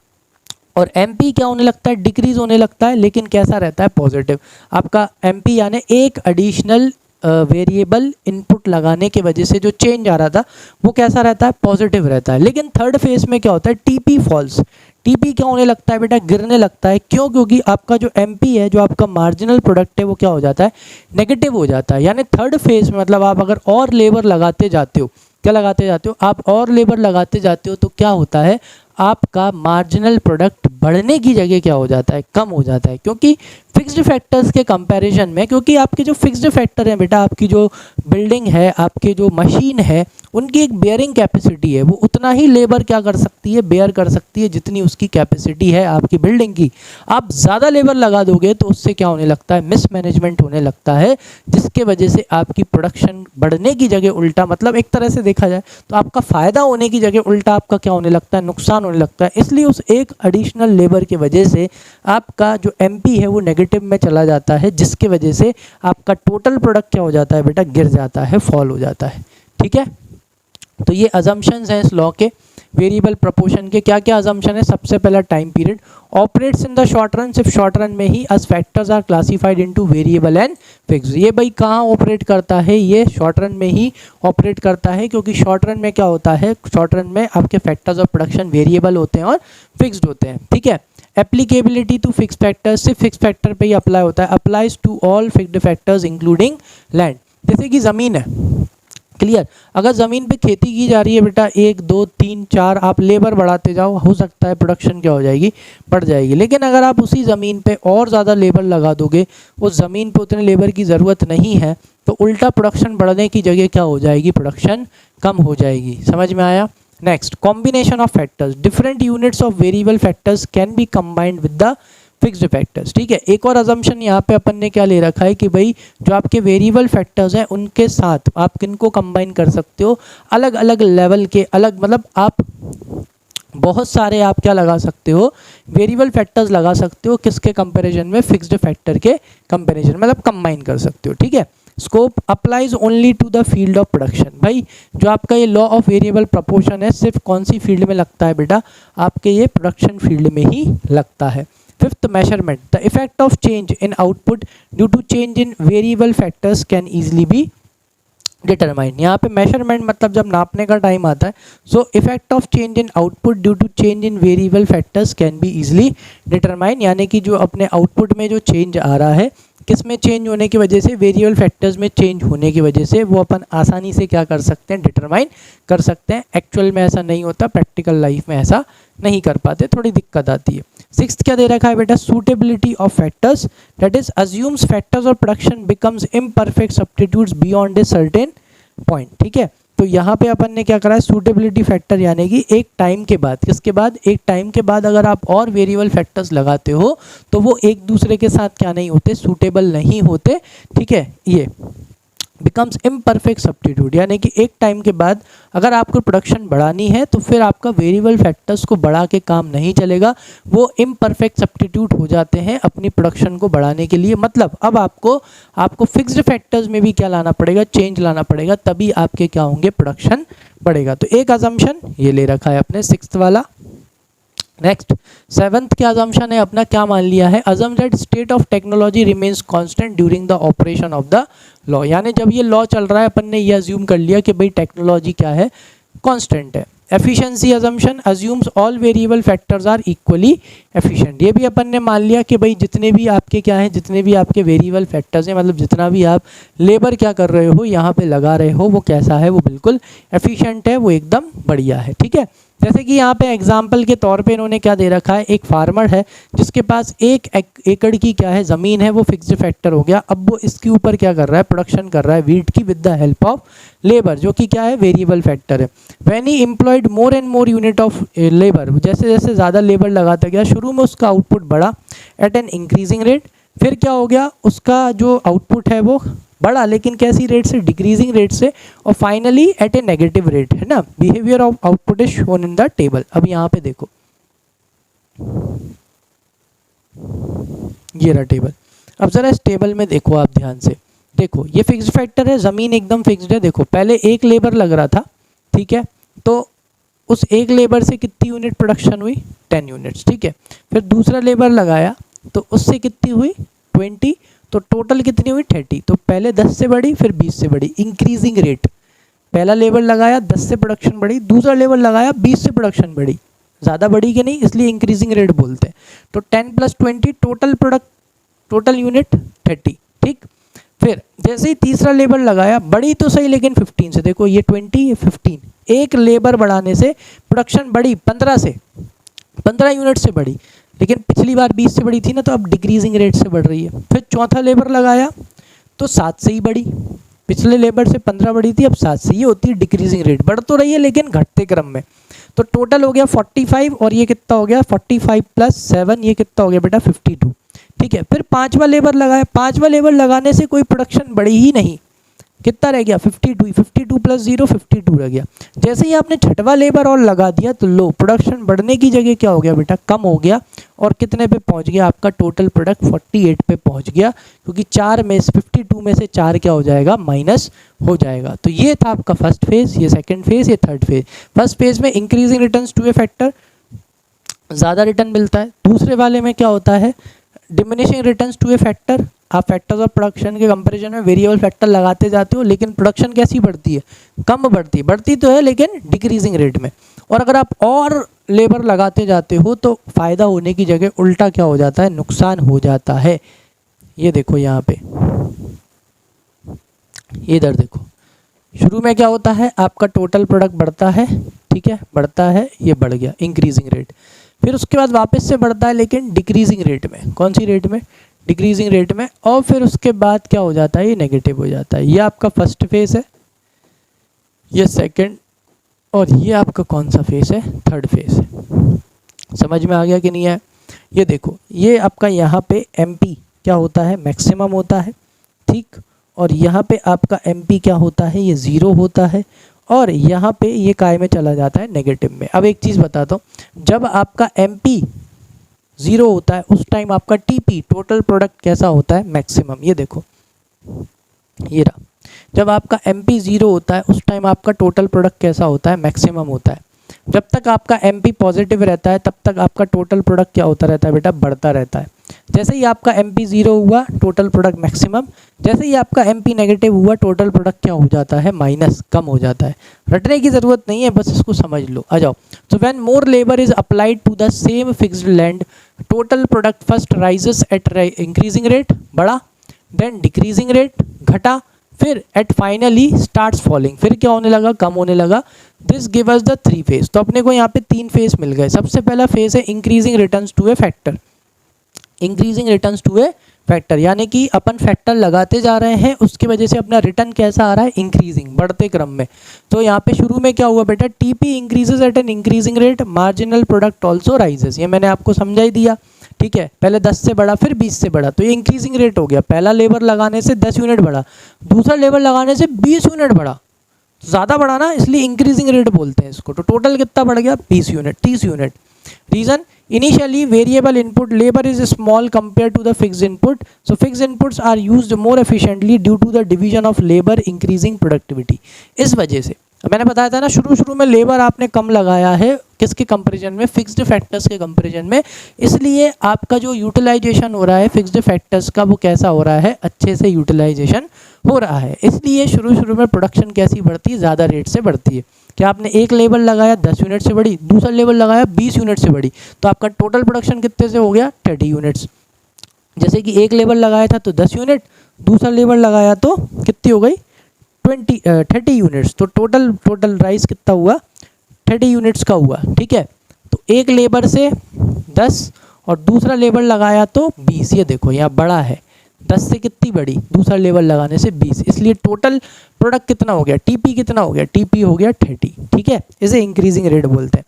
और MP क्या होने लगता है, डिक्रीज होने लगता है, लेकिन कैसा रहता है, पॉजिटिव। आपका MP यानी एक एडिशनल वेरिएबल इनपुट लगाने की वजह से जो चेंज आ रहा था वो कैसा रहता है, पॉजिटिव रहता है। लेकिन थर्ड फेज में क्या होता है, TP फॉल्स। TP क्या होने लगता है बेटा, गिरने लगता है। क्यों? क्योंकि आपका जो MP है, जो आपका मार्जिनल प्रोडक्ट है, वो क्या हो जाता है, नेगेटिव हो जाता है। यानी थर्ड फेज में मतलब आप अगर और लेबर लगाते जाते हो, क्या लगाते जाते हो आप, और लेबर लगाते जाते हो, तो क्या होता है, आपका मार्जिनल प्रोडक्ट बढ़ने की जगह क्या हो जाता है, कम हो जाता है। क्योंकि फिक्स्ड फैक्टर्स के कंपैरिजन में, क्योंकि आपके जो फिक्स्ड फैक्टर हैं बेटा, आपकी जो बिल्डिंग है, आपके जो मशीन है, उनकी एक बेयरिंग कैपेसिटी है। वो उतना ही लेबर क्या कर सकती है, बेयर कर सकती है जितनी उसकी कैपेसिटी है आपकी बिल्डिंग की। आप ज़्यादा लेबर लगा दोगे तो उससे क्या होने लगता है, मिस मैनेजमेंट होने लगता है, जिसके वजह से आपकी प्रोडक्शन बढ़ने की जगह उल्टा, मतलब एक तरह से देखा जाए तो आपका फ़ायदा होने की जगह उल्टा आपका क्या होने लगता है, नुकसान होने लगता है। इसलिए उस एक एडिशनल लेबर की वजह से आपका जो MP है वो नेगेटिव में चला जाता है, जिसकी वजह से आपका टोटल प्रोडक्ट क्या हो जाता है बेटा, गिर जाता है, फॉल हो जाता है। ठीक है, तो ये अजम्पशंस हैं इस लॉ के। वेरिएबल प्रोपोर्शन के क्या क्या अजम्पशन है, सबसे पहला time period, operates in the short run, सिर्फ शॉर्ट रन में ही, as factors are classified into variable and fix. ये भाई कहाँ ऑपरेट करता है, ये शॉर्ट रन में ही ऑपरेट करता है, क्योंकि शॉर्ट रन में क्या होता है, शॉर्ट रन में आपके फैक्टर्स ऑफ प्रोडक्शन वेरिएबल होते हैं और फिक्स्ड होते हैं। ठीक है, एप्लीकेबिलिटी टू फिक्स फैक्टर, सिर्फ फिक्स फैक्टर पे ही अप्लाई होता है, applies to all fixed factors including land. जैसे कि ज़मीन है, क्लियर, अगर ज़मीन पे खेती की जा रही है बेटा 1 2 3 4, आप लेबर बढ़ाते जाओ, हो सकता है प्रोडक्शन क्या हो जाएगी, बढ़ जाएगी। लेकिन अगर आप उसी ज़मीन पे और ज़्यादा लेबर लगा दोगे, उस ज़मीन पे उतने लेबर की ज़रूरत नहीं है, तो उल्टा प्रोडक्शन बढ़ने की जगह क्या हो जाएगी, प्रोडक्शन कम हो जाएगी। समझ में आया। Next, combination of factors, different units of variable factors can B combined with the fixed factors. ठीक है, एक और अजम्पशन यहाँ पे अपन ने क्या ले रखा है कि भाई जो आपके वेरिएबल फैक्टर्स हैं उनके साथ आप किनको कंबाइन कर सकते हो, अलग अलग लेवल के, अलग मतलब आप बहुत सारे आप क्या लगा सकते हो, वेरिएबल फैक्टर्स लगा सकते हो, किसके कंपैरिजन में, फिक्स्ड फैक्टर के कंपैरिजन, मतलब कंबाइन कर सकते हो। ठीक है, scope applies only to the field of production. भाई जो आपका ये लॉ ऑफ वेरिएबल प्रोपोर्शन है सिर्फ कौन सी फील्ड में लगता है बेटा, आपके ये प्रोडक्शन फील्ड में ही लगता है। Fifth, measurement, the effect of change in output due to change in variable factors can easily be determine. यहाँ पे मेजरमेंट मतलब जब नापने का टाइम आता है, so effect of change in output due to change in variable factors can be easily determine, यानी कि जो अपने आउटपुट में जो चेंज आ रहा है, किस में चेंज होने की वजह से, वेरिएबल फैक्टर्स में चेंज होने की वजह से, वो अपन आसानी से क्या कर सकते हैं, डिटरमाइन कर सकते हैं। एक्चुअल में ऐसा नहीं होता, प्रैक्टिकल लाइफ में ऐसा नहीं कर पाते, थोड़ी दिक्कत आती है। सिक्स्थ क्या दे रखा है बेटा, suitability of factors, that is assumes factors of production becomes imperfect substitutes beyond a certain point. ठीक है, तो यहाँ पे अपन ने क्या करा है, सूटेबिलिटी फैक्टर, यानी कि एक टाइम के बाद, किसके बाद, एक टाइम के बाद अगर आप और वेरिएबल फैक्टर्स लगाते हो तो वो एक दूसरे के साथ क्या नहीं होते, सूटेबल नहीं होते। ठीक है, ये बिकम्स इम्परफेक्ट सब्स्टिट्यूट, यानी कि एक टाइम के बाद अगर आपको प्रोडक्शन बढ़ानी है तो फिर आपका वेरिएबल फैक्टर्स को बढ़ा के काम नहीं चलेगा, वो इम्परफेक्ट सब्स्टिट्यूट हो जाते हैं अपनी प्रोडक्शन को बढ़ाने के लिए। मतलब अब आपको फिक्स्ड फैक्टर्स में भी क्या लाना पड़ेगा, चेंज लाना पड़ेगा, तभी आपके क्या होंगे, प्रोडक्शन बढ़ेगा। तो एक अजम्पशन ये ले रखा है अपने सिक्स्थ वाला। नेक्स्ट, सेवंथ क्या अजम्पशन है अपना, क्या मान लिया है, अजम that state of technology remains constant during the operation of the law, यानी जब ये लॉ चल रहा है अपन ने ये अज्यूम कर लिया कि भाई टेक्नोलॉजी क्या है, कांस्टेंट है। Efficiency assumption assumes all variable factors are equally efficient, ये भी अपन ने मान लिया कि भाई जितने भी आपके क्या हैं, जितने भी आपके वेरिएबल फैक्टर्स हैं, मतलब जितना भी आप लेबर क्या कर रहे हो, यहाँ पे लगा रहे हो, वो कैसा है, वो बिल्कुल एफिशिएंट है, वो एकदम बढ़िया है। ठीक है, जैसे कि यहाँ पे एग्जाम्पल के तौर पे इन्होंने क्या दे रखा है, एक फार्मर है जिसके पास 1 एकड़ की क्या है, ज़मीन है, वो फिक्स्ड फैक्टर हो गया। अब वो इसके ऊपर क्या कर रहा है, प्रोडक्शन कर रहा है वीट की with the help of labour, जो कि क्या है, वेरिएबल फैक्टर है। When he employed more and more unit of labour, जैसे जैसे ज़्यादा लेबर लगाता गया, शुरू में उसका आउटपुट बढ़ा एट एन इंक्रीजिंग रेट, फिर क्या हो गया, उसका जो आउटपुट है वो बढ़ा, लेकिन कैसी रेट से, डिक्रीजिंग रेट से, और finally at A negative rate, है ना। Behaviour of output is shown in the table. अब यहाँ पे देखो, ये रहा टेबल। अब जरा इस टेबल में देखो, आप ध्यान से देखो, ये फिक्स्ड फैक्टर है, ज़मीन एकदम फिक्स्ड है। देखो पहले एक लेबर लग रहा था, ठीक है, तो उस एक लेबर से कितनी यूनिट प्रोडक्शन हुई, 10 यूनिट्स। ठीक है, फिर दूसरा लेबर लगाया तो उससे कितनी हुई, 20, तो टोटल कितनी हुई, 30। तो पहले 10 से बढ़ी, फिर 20 से बढ़ी, इंक्रीजिंग रेट। पहला लेबर लगाया 10 से प्रोडक्शन बढ़ी, दूसरा लेबर लगाया 20 से प्रोडक्शन बढ़ी, ज़्यादा बढ़ी कि नहीं, इसलिए इंक्रीजिंग रेट बोलते हैं। तो 10 + 20 टोटल यूनिट 30। ठीक, फिर जैसे ही तीसरा लेबर लगाया, बढ़ी तो सही लेकिन 15 से, देखो ये 20 ये 15, एक लेबर बढ़ाने से प्रोडक्शन बढ़ी 15 यूनिट से बढ़ी, लेकिन पिछली बार 20 से बढ़ी थी ना, तो अब डिक्रीजिंग रेट से बढ़ रही है। फिर चौथा लेबर लगाया तो 7 से ही बढ़ी, पिछले लेबर से 15 बढ़ी थी, अब 7 से, ये होती है डिक्रीजिंग रेट, बढ़ तो रही है लेकिन घटते क्रम में। तो टोटल हो गया 45, और ये कितना हो गया, 45 + 7, ये कितना हो गया बेटा, 52। ठीक है, फिर पांचवा लेबर लगाया, पांचवा लेबर लगाने से कोई प्रोडक्शन बढ़ी ही नहीं, कितना रह गया, 52, 52 + 0 52 रह गया। जैसे ही आपने छठवा लेबर और लगा दिया तो लो, प्रोडक्शन बढ़ने की जगह क्या हो गया बेटा, कम हो गया, और कितने पे पहुंच गया, आपका टोटल प्रोडक्ट 48 पे पहुंच गया, क्योंकि 4 में से 52 में से 4 क्या हो जाएगा, माइनस हो जाएगा। तो ये था आपका फर्स्ट फेज, ये सेकेंड फेज, ये थर्ड फेज। फर्स्ट फेज में increasing returns to a factor, ज़्यादा रिटर्न मिलता है। दूसरे वाले में क्या होता है, diminishing returns to a factor, आप फैक्टर्स ऑफ प्रोडक्शन के कंपैरिजन में वेरिएबल फैक्टर लगाते जाते हो, लेकिन प्रोडक्शन कैसी बढ़ती है, कम बढ़ती है, बढ़ती तो है लेकिन डिक्रीजिंग रेट में। और अगर आप और लेबर लगाते जाते हो तो फ़ायदा होने की जगह उल्टा क्या हो जाता है, नुकसान हो जाता है। ये देखो यहाँ पे, इधर देखो, शुरू में क्या होता है, आपका टोटल प्रोडक्ट बढ़ता है, ठीक है, बढ़ता है, ये बढ़ गया इंक्रीजिंग रेट। फिर उसके बाद वापस से बढ़ता है लेकिन डिक्रीजिंग रेट में, कौन सी रेट में, डिक्रीजिंग रेट में। और फिर उसके बाद क्या हो जाता है, ये नेगेटिव हो जाता है। ये आपका फर्स्ट फेज है, ये सेकंड, और ये आपका कौन सा फेज है, थर्ड फेज है। समझ में आ गया कि नहीं है। ये देखो, ये आपका यहाँ पे एमपी क्या होता है, मैक्सिमम होता है, ठीक, और यहाँ पे आपका एमपी क्या होता है, ये ज़ीरो होता है, और यहाँ पे ये काय में चला जाता है, नेगेटिव में। अब एक चीज़ बताता हूँ, जब आपका एमपी ज़ीरो होता है उस टाइम आपका टीपी टोटल प्रोडक्ट कैसा होता है, मैक्सिमम। ये देखो, ये रहा, जब आपका एमपी ज़ीरो होता है उस टाइम आपका टोटल प्रोडक्ट कैसा होता है, मैक्सिमम होता है। जब तक आपका एमपी पॉजिटिव रहता है तब तक आपका टोटल प्रोडक्ट क्या होता रहता है बेटा, बढ़ता रहता है। जैसे ही आपका एमपी ज़ीरो हुआ, टोटल प्रोडक्ट मैक्सिमम, जैसे ही आपका एमपी नेगेटिव हुआ, टोटल प्रोडक्ट क्या हो जाता है, माइनस, कम हो जाता है। रटने की ज़रूरत नहीं है, बस इसको समझ लो। आ जाओ। So when more labour is applied to the same fixed land, total product first rises at increasing rate, बढ़ा, देन डिक्रीजिंग रेट, घटा, फिर एट फाइनली स्टार्ट्स फॉलिंग, फिर क्या होने लगा, कम होने लगा। This give us the three phase. तो अपने को यहाँ पे तीन फेज मिल गए। सबसे पहला फेज है increasing returns to a factor, increasing returns to a factor, यानी कि अपन फैक्टर लगाते जा रहे हैं, उसकी वजह से अपना रिटर्न कैसा आ रहा है, इंक्रीजिंग, बढ़ते क्रम में। तो यहाँ पे शुरू में क्या हुआ बेटा, TP increases at an increasing rate, marginal product also rises. ये मैंने आपको समझा ही दिया, ठीक है। पहले 10 से बढ़ा, फिर 20 से बढ़ा, तो ये इंक्रीजिंग रेट हो गया। पहला लेबर लगाने से 10 यूनिट बढ़ा, दूसरा लेबर लगाने से 20 यूनिट बढ़ा, ज़्यादा बढ़ा ना, इसलिए इंक्रीजिंग रेट बोलते हैं इसको। तो टोटल कितना बढ़ गया, 20 unit, 30 unit. Reason, initially variable input labor is small compared to the fixed input, so fixed inputs are used more efficiently due to the division of labor increasing productivity। इस वजह से मैंने बताया था ना, शुरू में लेबर आपने कम लगाया है, किसके कंपैरिजन में, फिक्स्ड फैक्टर्स के कंपैरिजन में, इसलिए आपका जो यूटिलाइजेशन हो रहा है फिक्स्ड फैक्टर्स का, वो कैसा हो रहा है, अच्छे से यूटिलाइजेशन हो रहा है। इसलिए शुरू में प्रोडक्शन कैसी बढ़ती है, ज़्यादा रेट से बढ़ती है। क्या आपने एक लेबर लगाया 10 यूनिट से बढ़ी, दूसरा लेबर लगाया 20 यूनिट से बढ़ी, तो आपका टोटल प्रोडक्शन कितने से हो गया, 30 यूनिट्स। जैसे कि एक लेबर लगाया था तो 10 यूनिट, दूसरा लेबर लगाया तो कितनी हो गई, 30 यूनिट्स। तो टोटल राइस कितना हुआ, 30 यूनिट्स का हुआ, ठीक है। तो एक लेबर से 10 और दूसरा लेबर लगाया तो 20। ये देखो यहाँ बड़ा है, 10 से कितनी बड़ी, दूसरा लेवल लगाने से 20, इसलिए टोटल प्रोडक्ट कितना हो गया, टीपी कितना हो गया, टीपी हो गया 30, ठीक है। इसे इंक्रीजिंग रेट बोलते हैं।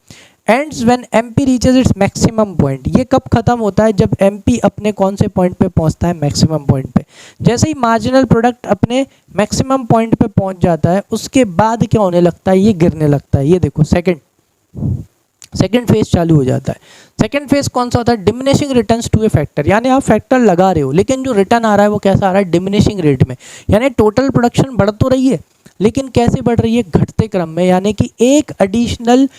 Ends when MP reaches its maximum point, ये कब खत्म होता है, जब एमपी अपने कौन से पॉइंट पे पहुंचता है, मैक्सिमम पॉइंट पे। जैसे ही मार्जिनल प्रोडक्ट अपने मैक्सिमम पॉइंट पे पहुंच जाता है, उसके बाद क्या होने लगता है, ये गिरने लगता है। ये देखो सेकंड फेज चालू हो जाता है। सेकंड फेज कौन सा होता है, diminishing returns to a factor, यानी आप फैक्टर लगा रहे हो लेकिन जो रिटर्न आ रहा है वो कैसा आ रहा है, डिमिनिशिंग रेट में। यानी टोटल प्रोडक्शन बढ़ तो रही है लेकिन कैसे बढ़ रही है, घटते क्रम में, यानी कि एक एडिशनल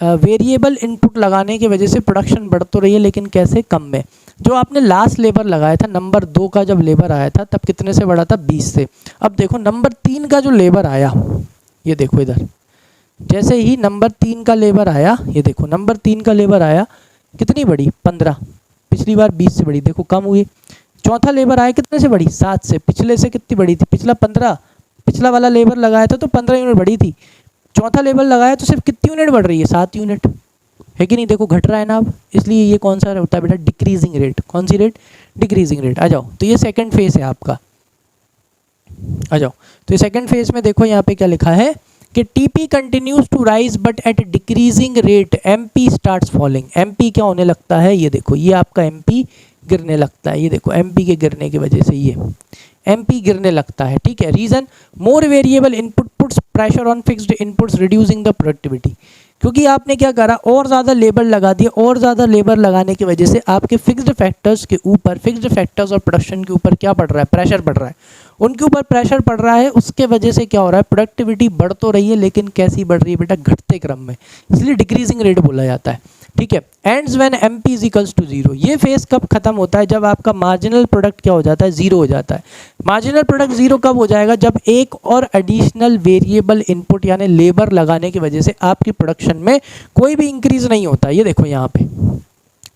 वेरिएबल इनपुट लगाने की वजह से प्रोडक्शन बढ़ तो रही है लेकिन कैसे, कम में। जो आपने लास्ट लेबर लगाया था, नंबर 2 का जब लेबर आया था तब कितने से बढ़ा था, 20 से। अब देखो नंबर 3 का जो लेबर आया, ये देखो इधर, जैसे ही नंबर 3 का लेबर आया, ये देखो नंबर 3 का लेबर आया, कितनी बड़ी, 15, पिछली बार 20 से बढ़ी, देखो कम हुई। चौथा लेबर आया कितने से बढ़ी, 7 से, पिछले से कितनी बढ़ी थी, पिछला 15, पिछला वाला लेबर लगाया था तो 15 यूनिट बढ़ी थी, चौथा लेबर लगाया तो सिर्फ कितनी यूनिट बढ़ रही है, 7 यूनिट, है कि नहीं, देखो घट रहा है ना अब। इसलिए ये कौन सा होता है बेटा, डिक्रीजिंग रेट। कौन सी रेट, डिक्रीजिंग रेट। आ जाओ, तो ये सेकंड फेज है आपका। आ जाओ, तो ये सेकंड फेज में देखो यहाँ पे क्या लिखा है कि TP continues to rise but at decreasing rate, MP starts falling. MP क्या होने लगता है, ये देखो, ये आपका एमपी गिरने लगता है। ये देखो एमपी के गिरने की वजह से ये एमपी गिरने लगता है, ठीक है। Reason, more variable input puts pressure on fixed inputs reducing the productivity. क्योंकि आपने क्या करा, और ज़्यादा लेबर लगा दिया, और ज़्यादा लेबर लगाने की वजह से आपके फिक्स्ड फैक्टर्स के ऊपर, फिक्स्ड फैक्टर्स और प्रोडक्शन के ऊपर क्या पड़ रहा है, प्रेशर पड़ रहा है, उनके ऊपर प्रेशर पड़ रहा है। उसके वजह से क्या हो रहा है, प्रोडक्टिविटी बढ़ तो रही है लेकिन कैसी बढ़ रही है बेटा, घटते क्रम में, इसलिए डिक्रीजिंग रेट बोला जाता है। ठीक है। Ends when MP is equals to 0, ये फेज कब खत्म होता है? जब आपका मार्जिनल प्रोडक्ट क्या हो जाता है? 0 हो जाता है। मार्जिनल प्रोडक्ट 0 कब हो जाएगा? जब एक और एडिशनल वेरिएबल इनपुट यानी लेबर लगाने की वजह से आपकी प्रोडक्शन में कोई भी इंक्रीज नहीं होता। ये देखो यहाँ पे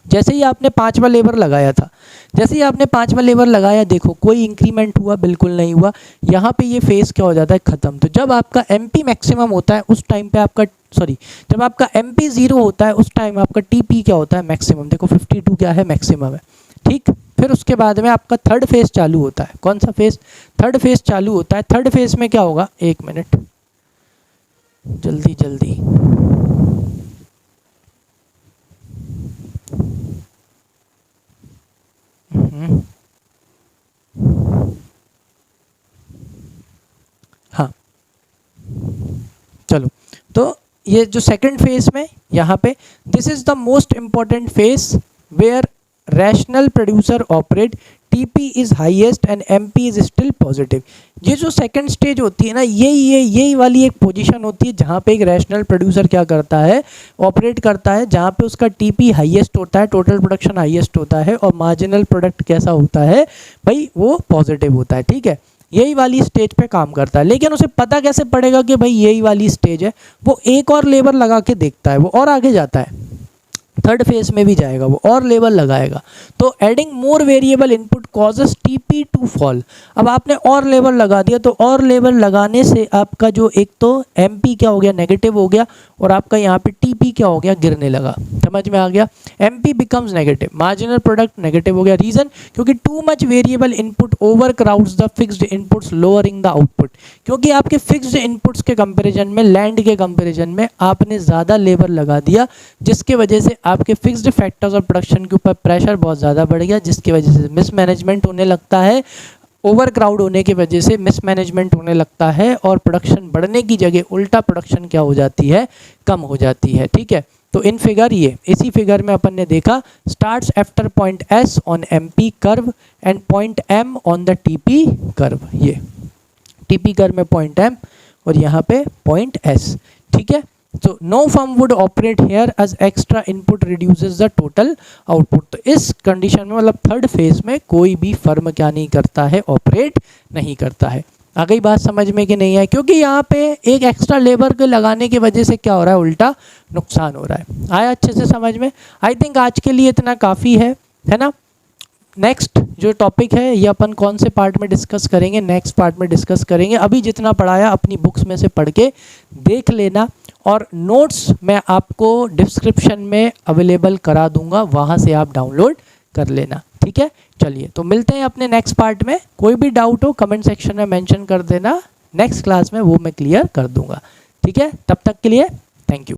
जैसे ही आपने 5वां लेबर लगाया था, जैसे ही आपने 5वां लेबर लगाया, देखो कोई इंक्रीमेंट हुआ? बिल्कुल नहीं हुआ। यहाँ पे ये फेज क्या हो जाता है? खत्म। तो जब आपका एमपी मैक्सिमम होता है उस टाइम पे आपका जब आपका एमपी 0 होता है उस टाइम आपका टीपी क्या होता है? मैक्सिमम। देखो 52 क्या है? मैक्सिमम है। ठीक, फिर उसके बाद में आपका थर्ड फेज चालू होता है। कौन सा फेज? थर्ड फेज चालू होता है। थर्ड फेज में क्या होगा? 1 मिनट, जल्दी जल्दी। हाँ चलो, तो ये जो सेकंड फेज में यहाँ पे this is the most important phase where rational producer operate, TP is highest and MP is still positive. ये जो सेकंड स्टेज होती है ना, यही वाली एक पोजीशन होती है जहाँ पे एक रैशनल प्रोड्यूसर क्या करता है? ऑपरेट करता है, जहाँ पे उसका टीपी हाईएस्ट होता है, टोटल प्रोडक्शन हाईएस्ट होता है, और मार्जिनल प्रोडक्ट कैसा होता है भाई? वो पॉजिटिव होता है। ठीक है, यही वाली स्टेज पे काम करता है। लेकिन उसे पता कैसे पड़ेगा कि भाई यही वाली स्टेज है? वो एक और लेबर लगा के देखता है, वो और आगे जाता है, थर्ड फेज में भी जाएगा, वो और लेवल लगाएगा। तो adding more variable input causes TP to fall. अब आपने और लेवल लगा दिया, तो और लेवल लगाने से आपका जो एक तो एमपी क्या हो गया? नेगेटिव हो गया, और आपका यहाँ पे टीपी क्या हो गया? गिरने लगा। समझ में आ गया? MP becomes negative, marginal product negative हो गया। रीजन? क्योंकि too much variable input over crowds the fixed inputs lowering the output. क्योंकि आपके फिक्स्ड इनपुट्स के कंपेरिजन में, लैंड के कंपेरिजन में आपने ज़्यादा लेबर लगा दिया, जिसके वजह से आपके फिक्स्ड फैक्टर्स और प्रोडक्शन के ऊपर प्रेशर बहुत ज़्यादा बढ़ गया, जिसकी वजह से मिसमैनेजमेंट होने लगता है। ओवर क्राउड होने की वजह से मिसमैनेजमेंट होने लगता है, और प्रोडक्शन बढ़ने की जगह उल्टा प्रोडक्शन क्या हो जाती है? कम हो जाती है। ठीक है, तो इन फिगर ये इसी फिगर में अपन ने देखा, starts after point S on MP curve and point M on the TP curve. ये टीपी कर्व में पॉइंट एम और यहाँ पे पॉइंट एस। ठीक है, तो no firm would operate here as extra input reduces the total output. तो इस कंडीशन में, मतलब थर्ड फेज में, कोई भी फर्म क्या नहीं करता है? ऑपरेट नहीं करता है। आ गई बात समझ में कि नहीं है? क्योंकि यहाँ पे एक एक्स्ट्रा लेबर के लगाने की वजह से क्या हो रहा है? उल्टा नुकसान हो रहा है। आया अच्छे से समझ में? आई थिंक आज के लिए इतना काफ़ी है ना? नेक्स्ट जो टॉपिक है ये अपन कौन से पार्ट में डिस्कस करेंगे? नेक्स्ट पार्ट में डिस्कस करेंगे। अभी जितना पढ़ाया अपनी बुक्स में से पढ़ के देख लेना, और नोट्स मैं आपको डिस्क्रिप्शन में अवेलेबल करा दूंगा, वहाँ से आप डाउनलोड कर लेना। ठीक है, चलिए तो मिलते हैं अपने नेक्स्ट पार्ट में। कोई भी डाउट हो कमेंट सेक्शन में मेंशन कर देना, नेक्स्ट क्लास में वो मैं क्लियर कर दूंगा। ठीक है, तब तक के लिए थैंक यू।